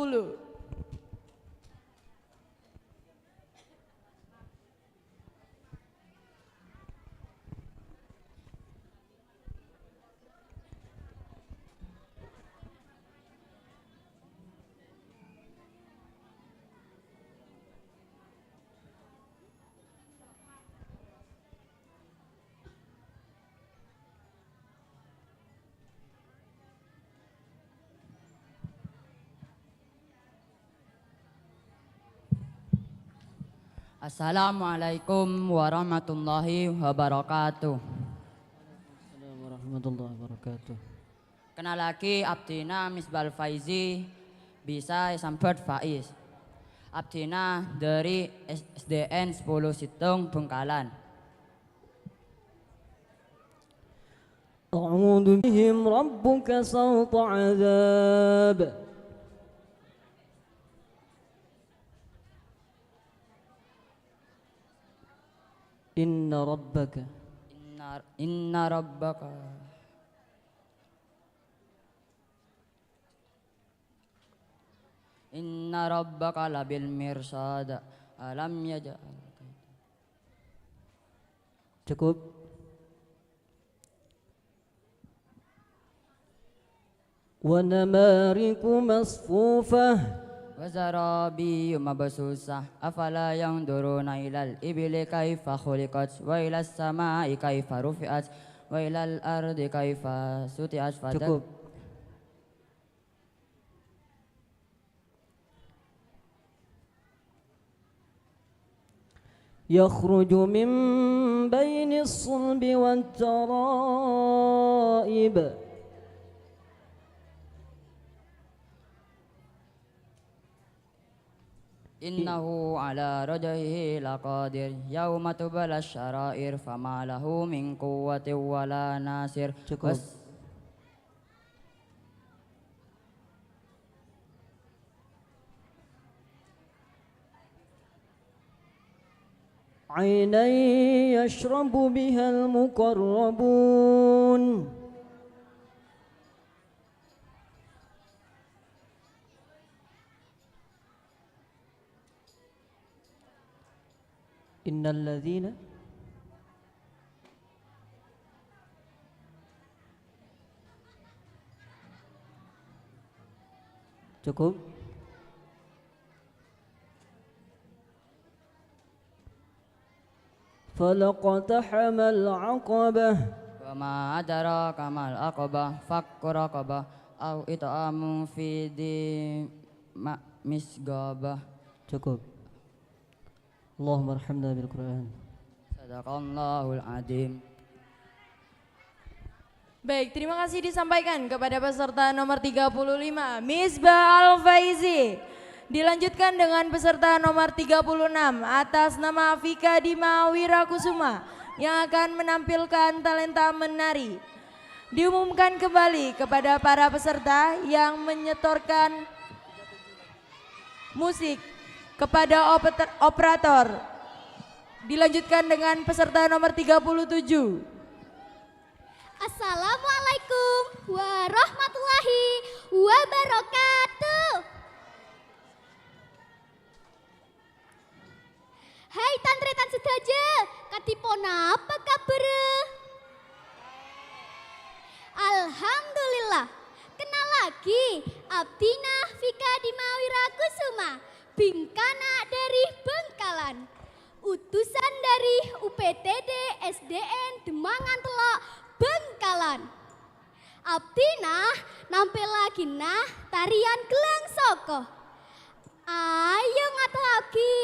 Assalamualaikum warahmatullahi wabarakatuh. Assalamualaikum warahmatullahi wabarakatuh. Kenal lagi Abdina Misbah Faizi bisa Sambat Faiz. Abdina dari SDN 10 Situng Bengkalan. أعوذ بهم ربك سوط عذاب إن ربك Inna rabbaka Inna rabbaka labil mirsad alam yaj'al. cukup. ونمارق مصفوفة Wazarabi mabsusah afala yanzuruna ilal ibili kaifa khuliqat wa ilas samai kaifa rufi'at wa ilal ardi kaifa suti'at cukup. يخرج من بين الصلب والترائب Innahu ala rajaihi laqadir yauma tubala syarair fama lahu min quwwati wala nasir. Cukup. عينا يشرب بها المقربون إن الذين cukup. فلقتحم العقبة وما أدراك ما العقبة فك رقبة أو إطعام في ذي مسغبة. cukup. Allahumma arhamna bil Quran. Sadaqallahul Adzim. Baik, terima kasih disampaikan kepada peserta nomor 35, Misbah Al-Faizi. Dilanjutkan dengan peserta nomor 36 atas nama Vika Dima Wirakusuma yang akan menampilkan talenta menari. Diumumkan kembali kepada para peserta yang menyetorkan musik kepada operator. Dilanjutkan dengan peserta nomor 37. Assalamualaikum warahmatullahi wabarakatuh. Hai tantretan sedaja, katipona apa kabar? Alhamdulillah, kenal lagi Abdina Vika Dima Wirakusuma, bingkana dari Bengkalan, utusan dari UPTD SDN Demangan Telok Bengkalan. Abdina nampil lagi nah tarian gelang soko. Ayo ngata lagi.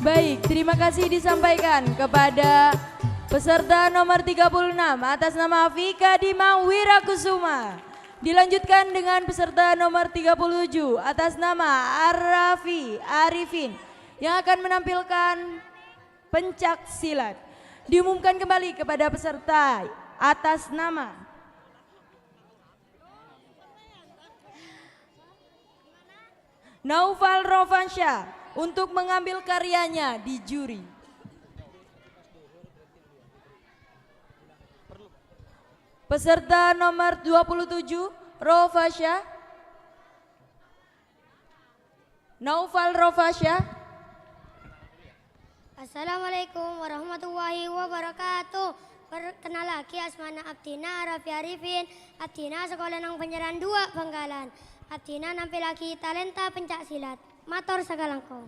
Baik, terima kasih disampaikan kepada peserta nomor 36 atas nama Vika Dima Wirakusuma. Dilanjutkan dengan peserta nomor 37 atas nama Arifin yang akan menampilkan pencak silat. Diumumkan kembali kepada peserta atas nama Naufal Rovansyah untuk mengambil karyanya di juri. Peserta nomor 27, Rovansyah. Naufal Rovansyah. Assalamualaikum warahmatullahi wabarakatuh. Perkenal lagi asmana Abdina Arafi Arifin. Abdina sekolah nang Penjaran 2 Bangkalan. Abdina nampil lagi talenta pencak silat. Matur sakalangkung.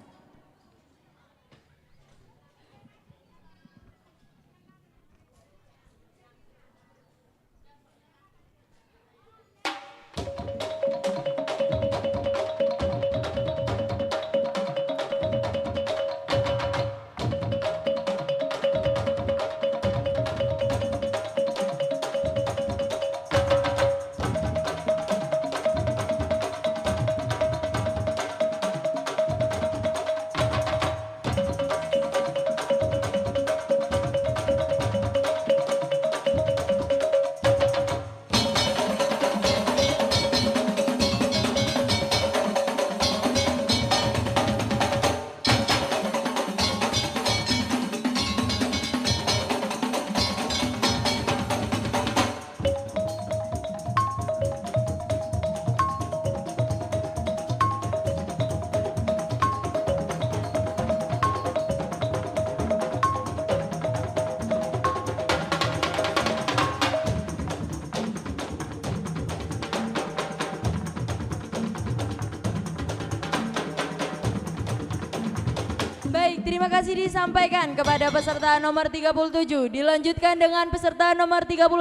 Baik, terima kasih disampaikan kepada peserta nomor 37. Dilanjutkan dengan peserta nomor 38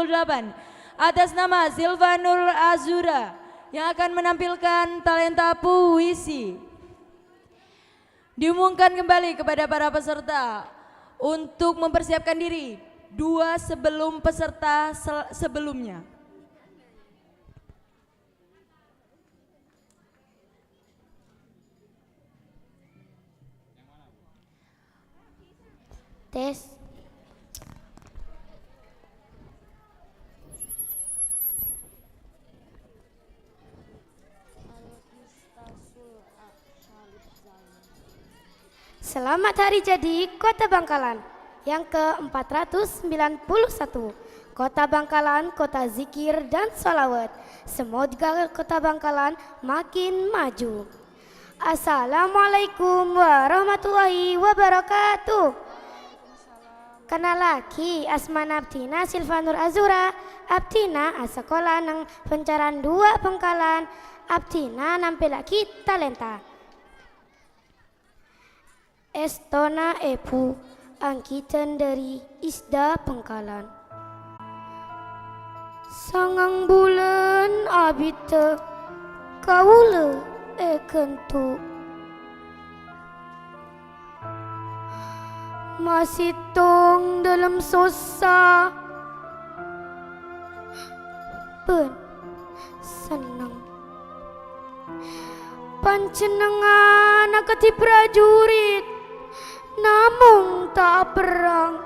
atas nama Silvanur Azura yang akan menampilkan talenta puisi. Diumumkan kembali kepada para peserta untuk mempersiapkan diri dua sebelum peserta sebelumnya. Tes. Selamat hari jadi Kota Bangkalan yang ke-491. Kota Bangkalan, kota zikir dan sholawat. Semoga Kota Bangkalan makin maju. Assalamualaikum warahmatullahi wabarakatuh. Kenalaki asmana Abtina Silvanur Azura. Abtina asekolah nang pencaran 2 Bangkalan. Abtina nampilaki talenta. Estona Epu angkitan dari Isda Bangkalan. Sangang bulan abita kaula kentu. Masih tong dalam sosa ben senang pancenengan akati prajurit namung tak perang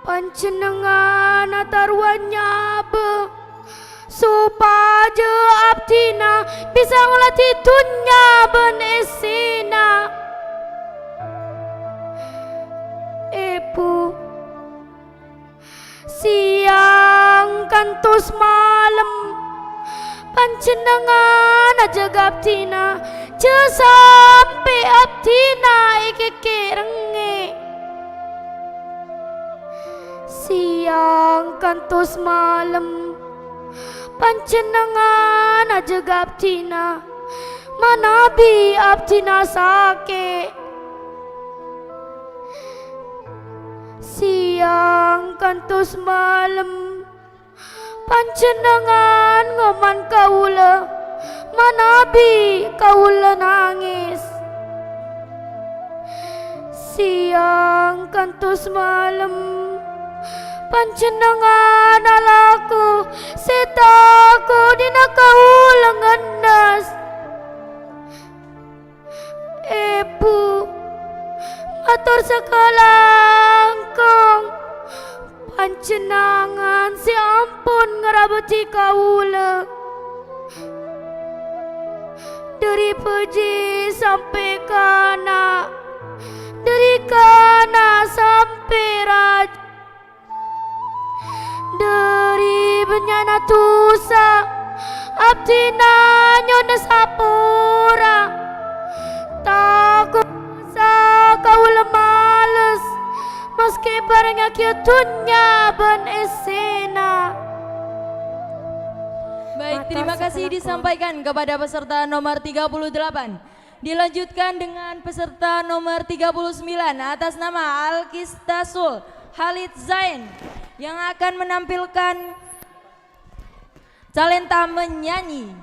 pancenengan atarwanya be supaya Abtina bisa ngelatih dunya ben esina. Epu siang kantos malam pancenengan aja Abtina je sampai Abtina kekerenge. Siang kantos malam pancenengan aja Abtina manabi Abtina sakit. Siang kantos malam pancenengan ngoman kaula manabi kaula nangis. Siang kantos malam pancenengan alaku setaku dina kaula ngendas. Epu matur sekalangkong pancenengan si ampun ngerabuti kaula. Dari puji sampai kana, dari kana sampai raja, dari benyana tusa Abtina nyona sapura takut kaula males meski bareng akitunya ben esena. Baik, terima kasih disampaikan kepada peserta nomor 38. Dilanjutkan dengan peserta nomor 39 atas nama Alkistasul Halid Zain yang akan menampilkan talenta menyanyi.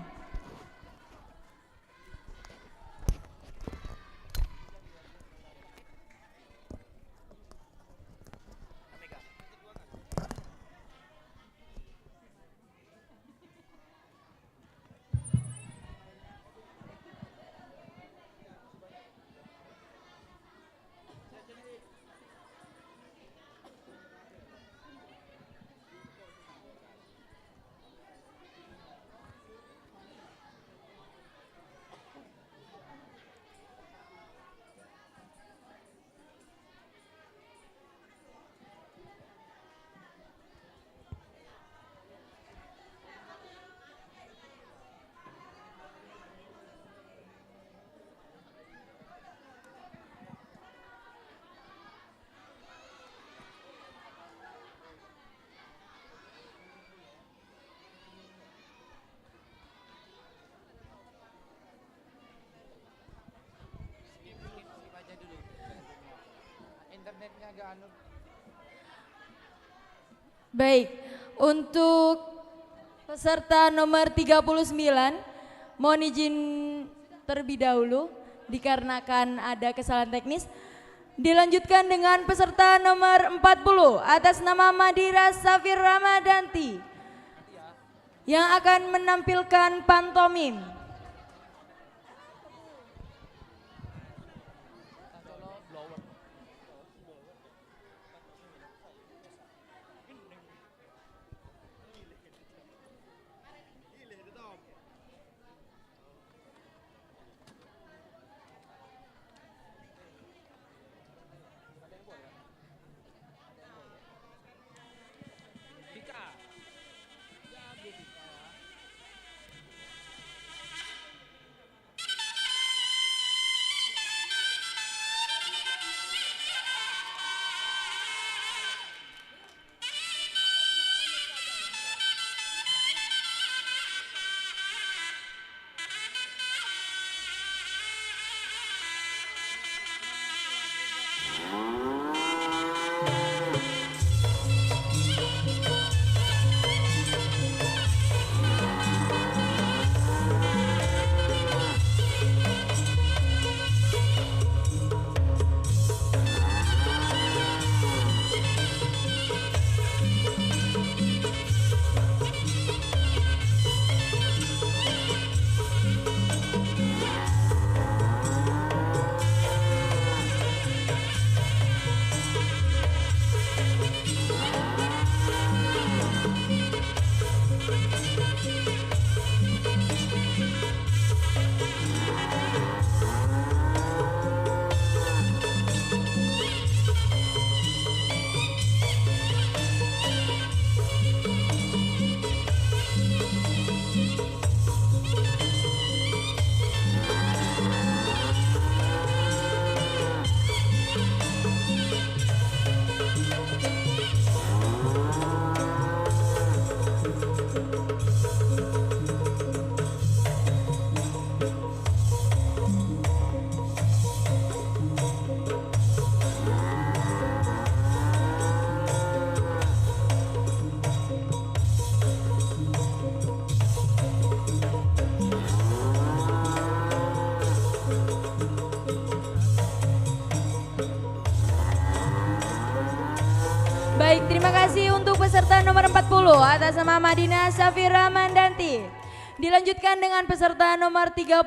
Ini agak anu. Baik, untuk peserta nomor 39 mohon izin terlebih dahulu dikarenakan ada kesalahan teknis. Dilanjutkan dengan peserta nomor 40 atas nama Madira Safir Ramadanti yang akan menampilkan pantomim. Baik, terima kasih untuk peserta nomor 40 atas nama Madina Safira Mandanti. Dilanjutkan dengan peserta nomor 39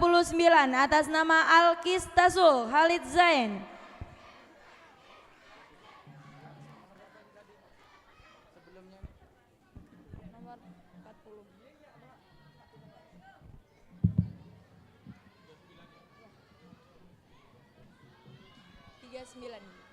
atas nama Alkis Tasul Khalid Zain. Nomor 40. 39.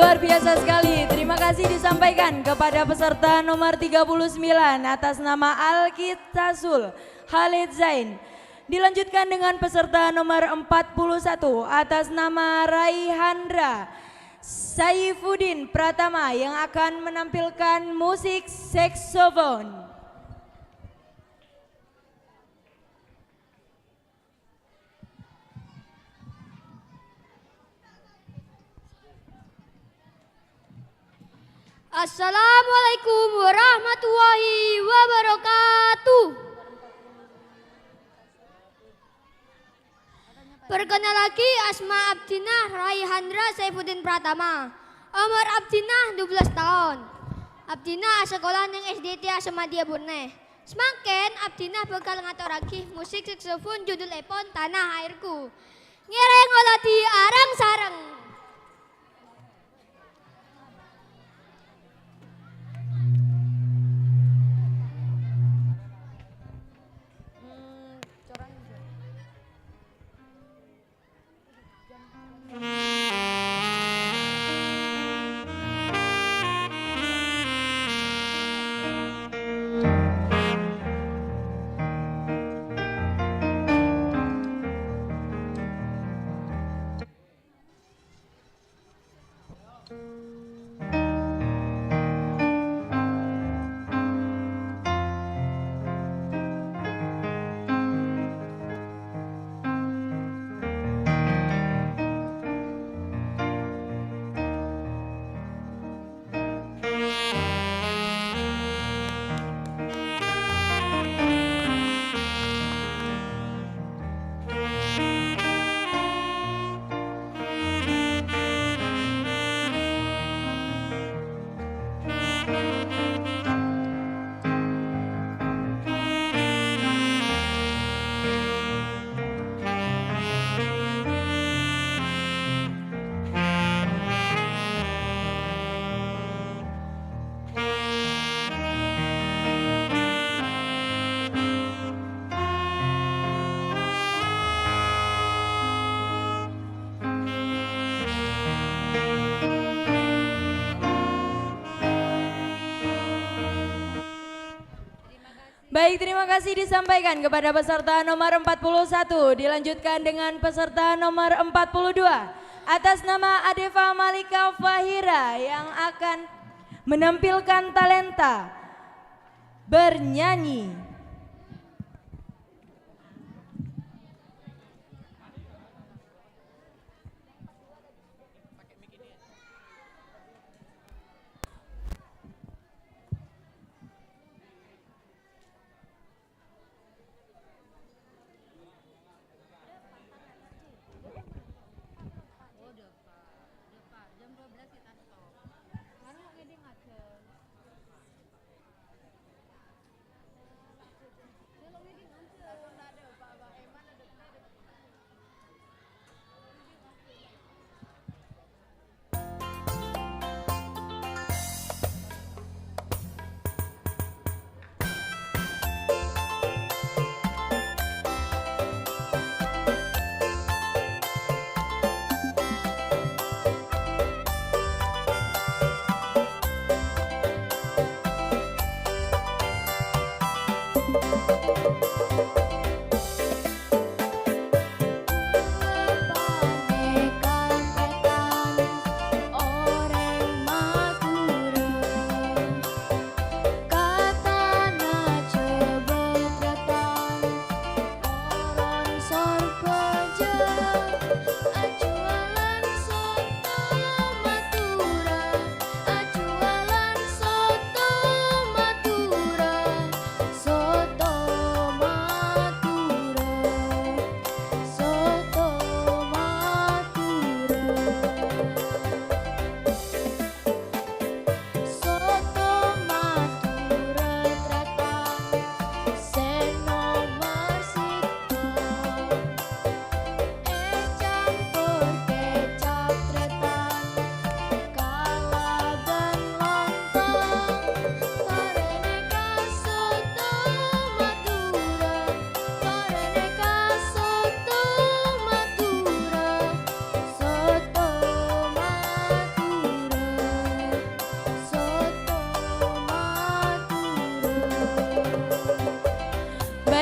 Luar biasa sekali. Terima kasih disampaikan kepada peserta nomor 39 atas nama Alkit Tasul Khalid Zain. Dilanjutkan dengan peserta nomor 41 atas nama Raihandra Saifuddin Pratama yang akan menampilkan musik saksofon. Assalamualaikum warahmatullahi wabarakatuh. Perkenalkan Asma Abdinah Raihandra Saifuddin Pratama. Umur Abdinah 12 tahun. Abdinah sekolah ning SDT Asmadia Burneh. Semangken Abdinah bakal ngaturake musik saksofon judul epon Tanah Airku. Ngireng oladi arang sareng. Baik, terima kasih disampaikan kepada peserta nomor 41. Dilanjutkan dengan peserta nomor 42 atas nama Adeva Malika Fahira yang akan menampilkan talenta bernyanyi.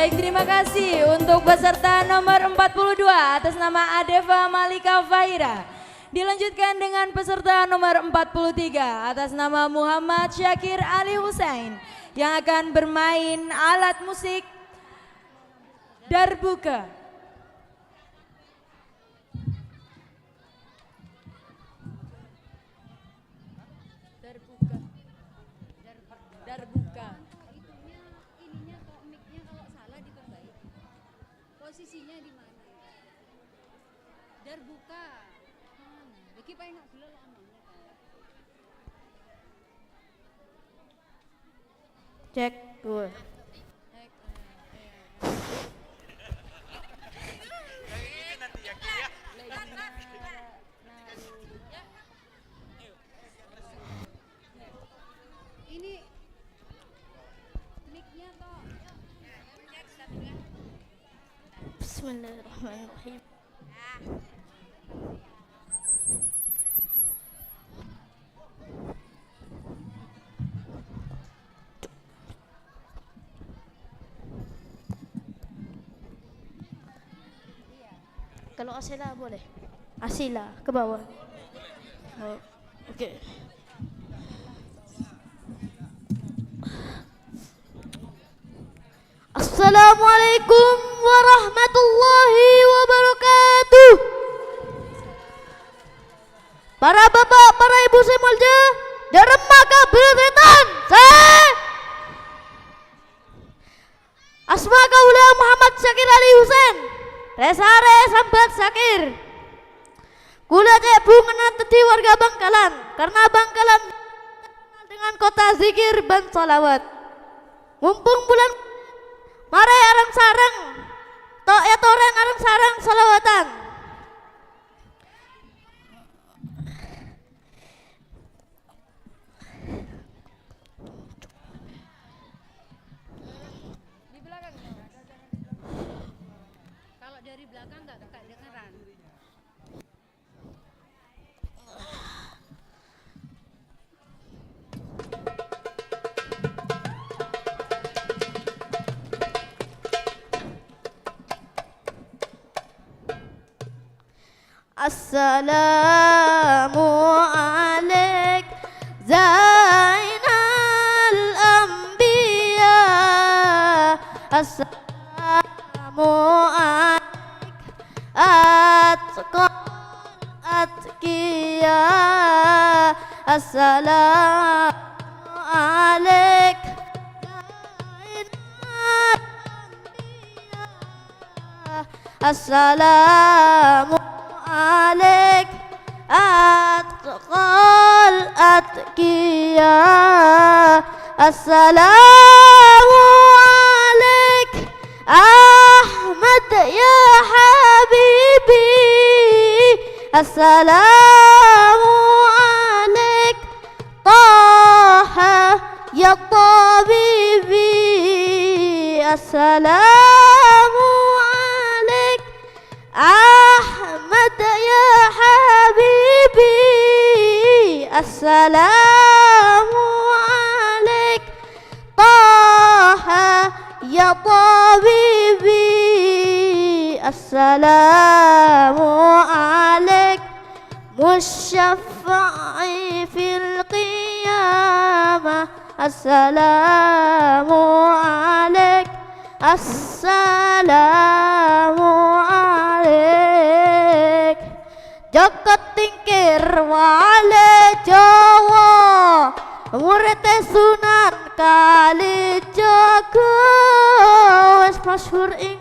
Baik, terima kasih untuk peserta nomor 42 atas nama Adeva Malika Fahira. Dilanjutkan dengan peserta nomor 43 atas nama Muhammad Syakir Ali Hussein yang akan bermain alat musik darbuka. Darbuka. Ininya kok mic-nya kalau salah diperbaiki. Posisinya di mana? Darbuka. Mana? Lagi pengen nggak dulu namanya. Cek dua. Ini mic-nya kok. Bismillahirrahmanirrahim. Kalau Asila boleh. Asila ke bawah. Oh, okey. Assalamualaikum warahmatullahi wabarakatuh. Para bapak, para ibu semulja, dermaga berdetan. Asma kaula Muhammad Syakir Ali Hussein. Resare sambat Syakir. Kula cek bunga tadi warga Bangkalan karena Bangkalan dengan kota zikir dan salawat. Mumpung bulan mare arang sarang tok ya toreng arang sarang salawatan. Di belakangnya. Kalau dari belakang nggak kedengeran. Assalamu alaik Zainal Anbiya. Assalamu alaik Atqal Atqiya. Assalamu alaik Zainal Anbiya. Assalamu alaik atqal atqiya. Assalamu alaik Ahmad ya habibi. Assalamu alaik Taha ya tabibi. Assalamu alaik Ahmad ya habibi. Assalamu alaik Taha ya tabibi. Assalamu alaik Musyaffa'i fil qiyamah. Assalamu alaik. Assalamu alaik Joko Tingkir wale Jawa murid Sunan Kalijaga. Wes masyhur ing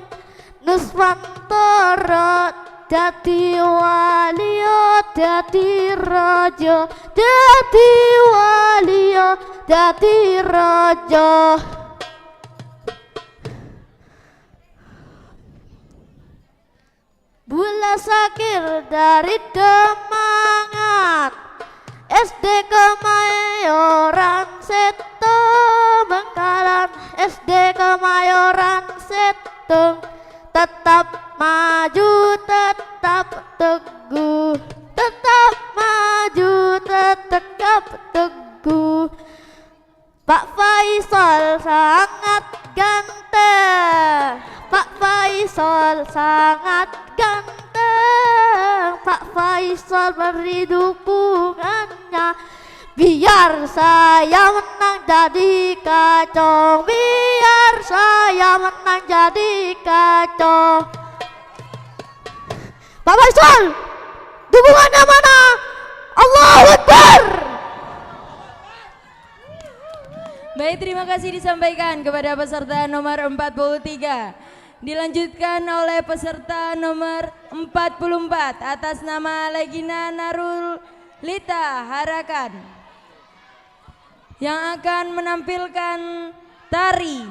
Nuswantara dadi waliya dadi raja. Dadi waliya dadi raja. Bula Syakir dari Demangan, SD Kemayoran Seto Bangkalan. SD Kemayoran Seto tetap maju tetap teguh. Tetap maju tetap teguh. Pak Faisal sangat ganteng. Nasional beri dukungannya. Biar saya menang jadi kacau, biar saya menang jadi kacau. Pak Faisal, dukungannya mana? Allahu Akbar. Baik, terima kasih disampaikan kepada peserta nomor 43. Dilanjutkan oleh peserta nomor 44 atas nama Legina Narul Lita Harakan yang akan menampilkan tari.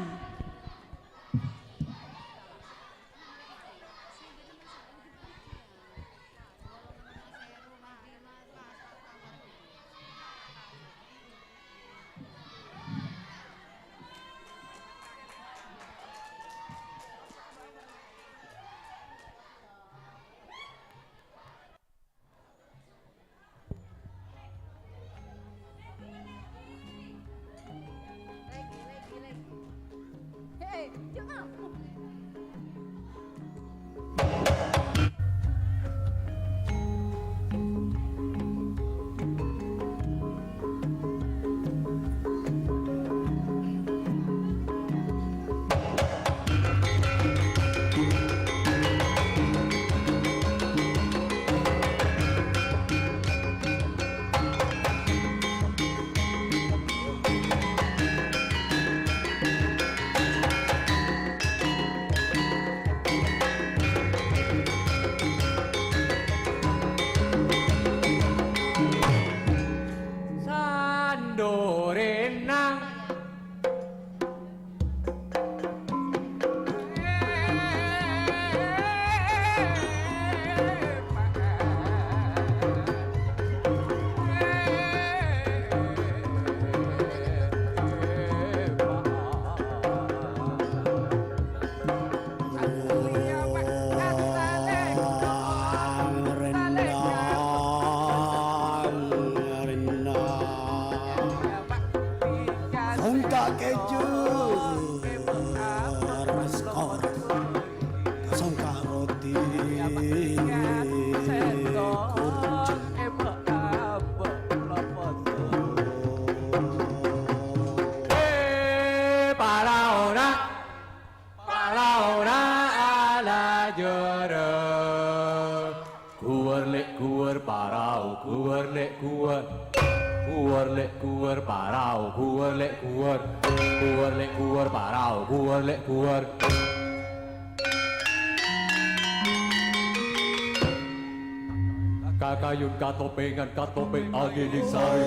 Kakayun katopengan katopeng angin di sari.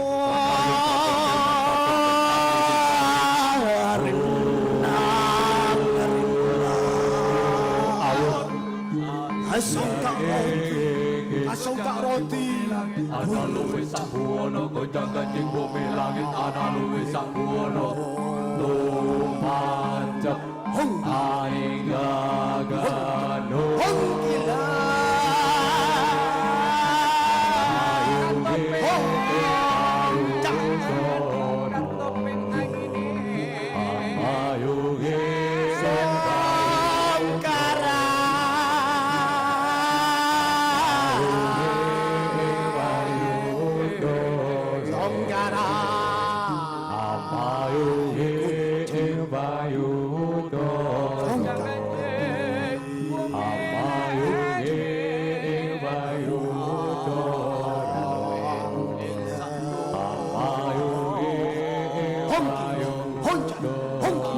Asongka roti Ana luwih sabuana goncang kancing bumi langit. Ana luwih sabuana lumancep aing gagano.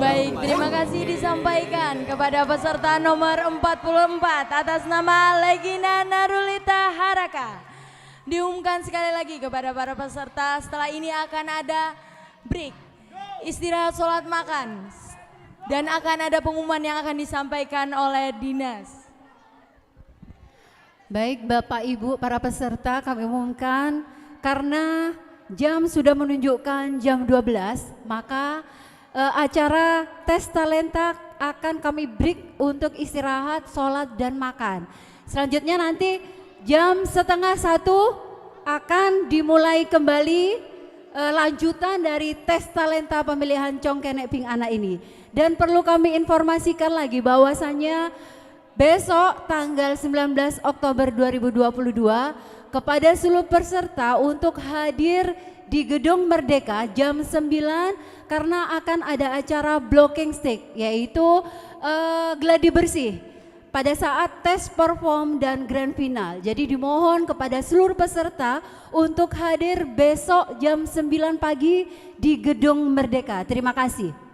Baik, terima kasih disampaikan kepada peserta nomor 44 atas nama Legina Narulita Haraka. Diumumkan sekali lagi kepada para peserta, setelah ini akan ada break, istirahat sholat makan, dan akan ada pengumuman yang akan disampaikan oleh dinas. Baik Bapak Ibu para peserta, kami umumkan karena jam sudah menunjukkan jam 12, maka acara tes talenta akan kami break untuk istirahat, sholat, dan makan. Selanjutnya nanti jam 12:30 akan dimulai kembali lanjutan dari tes talenta pemilihan Congkenek Ping Anak ini. Dan perlu kami informasikan lagi bahwasannya besok tanggal 19 Oktober 2022 kepada seluruh peserta untuk hadir di Gedung Merdeka jam 9 karena akan ada acara blocking stick, yaitu gladi bersih pada saat tes perform dan grand final. Jadi dimohon kepada seluruh peserta untuk hadir besok jam 9 pagi di Gedung Merdeka. Terima kasih.